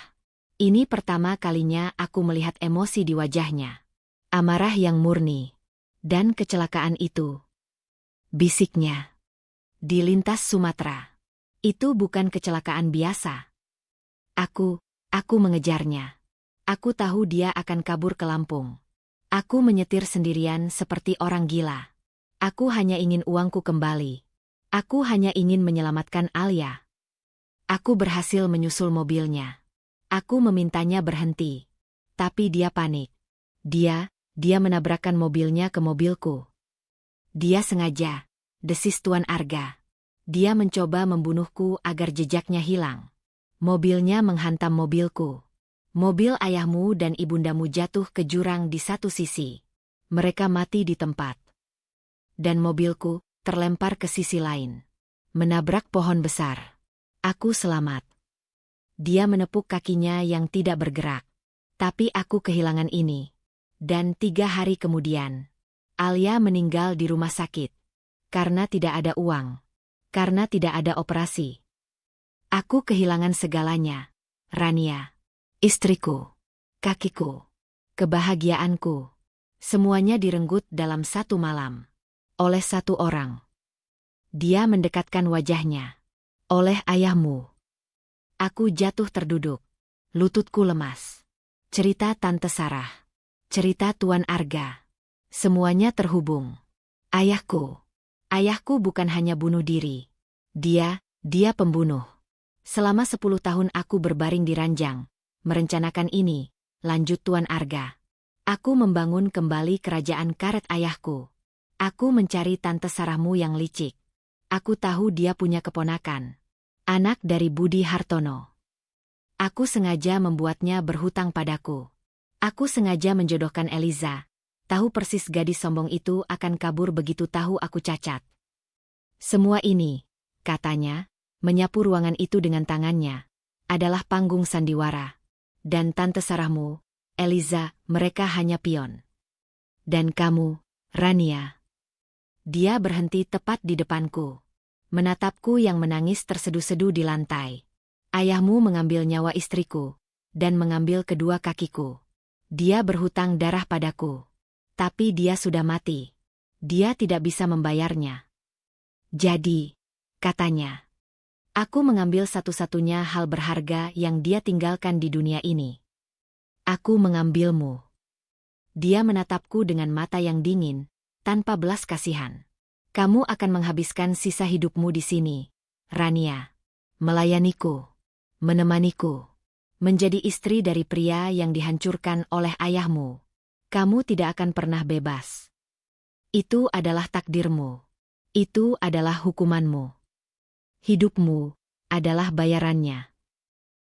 Ini pertama kalinya aku melihat emosi di wajahnya. Amarah yang murni. Dan kecelakaan itu. Bisiknya. Di lintas Sumatera. Itu bukan kecelakaan biasa. Aku mengejarnya. Aku tahu dia akan kabur ke Lampung. Aku menyetir sendirian seperti orang gila. Aku hanya ingin uangku kembali. Aku hanya ingin menyelamatkan Alia. Aku berhasil menyusul mobilnya. Aku memintanya berhenti. Tapi dia panik. Dia menabrakkan mobilnya ke mobilku. Dia sengaja, desis Tuan Arga. Dia mencoba membunuhku agar jejaknya hilang. Mobilnya menghantam mobilku. Mobil ayahmu dan ibundamu jatuh ke jurang di satu sisi. Mereka mati di tempat. Dan mobilku terlempar ke sisi lain. Menabrak pohon besar. Aku selamat. Dia menepuk kakinya yang tidak bergerak. Tapi aku kehilangan ini. Dan 3 hari kemudian, Alia meninggal di rumah sakit. Karena tidak ada uang. Karena tidak ada operasi. Aku kehilangan segalanya. Rania. Istriku. Kakiku. Kebahagiaanku. Semuanya direnggut dalam satu malam. Oleh satu orang. Dia mendekatkan wajahnya. Oleh ayahmu. Aku jatuh terduduk. Lututku lemas. Cerita Tante Sarah. Cerita Tuan Arga. Semuanya terhubung. Ayahku. Ayahku bukan hanya bunuh diri. Dia pembunuh. Selama 10 tahun aku berbaring di ranjang. Merencanakan ini, lanjut Tuan Arga. Aku membangun kembali kerajaan karet ayahku. Aku mencari Tante Sarahmu yang licik. Aku tahu dia punya keponakan. Anak dari Budi Hartono. Aku sengaja membuatnya berhutang padaku. Aku sengaja menjodohkan Eliza. Tahu persis gadis sombong itu akan kabur begitu tahu aku cacat. Semua ini, katanya, menyapu ruangan itu dengan tangannya, adalah panggung sandiwara. Dan Tante Sarahmu, Eliza, mereka hanya pion. Dan kamu, Rania. Dia berhenti tepat di depanku. Menatapku yang menangis terseduh-seduh di lantai. Ayahmu mengambil nyawa istriku. Dan mengambil kedua kakiku. Dia berhutang darah padaku. Tapi dia sudah mati. Dia tidak bisa membayarnya. Jadi, katanya, aku mengambil satu-satunya hal berharga yang dia tinggalkan di dunia ini. Aku mengambilmu. Dia menatapku dengan mata yang dingin, tanpa belas kasihan. Kamu akan menghabiskan sisa hidupmu di sini, Rania. Melayaniku. Menemaniku. Menjadi istri dari pria yang dihancurkan oleh ayahmu. Kamu tidak akan pernah bebas. Itu adalah takdirmu. Itu adalah hukumanmu. Hidupmu adalah bayarannya.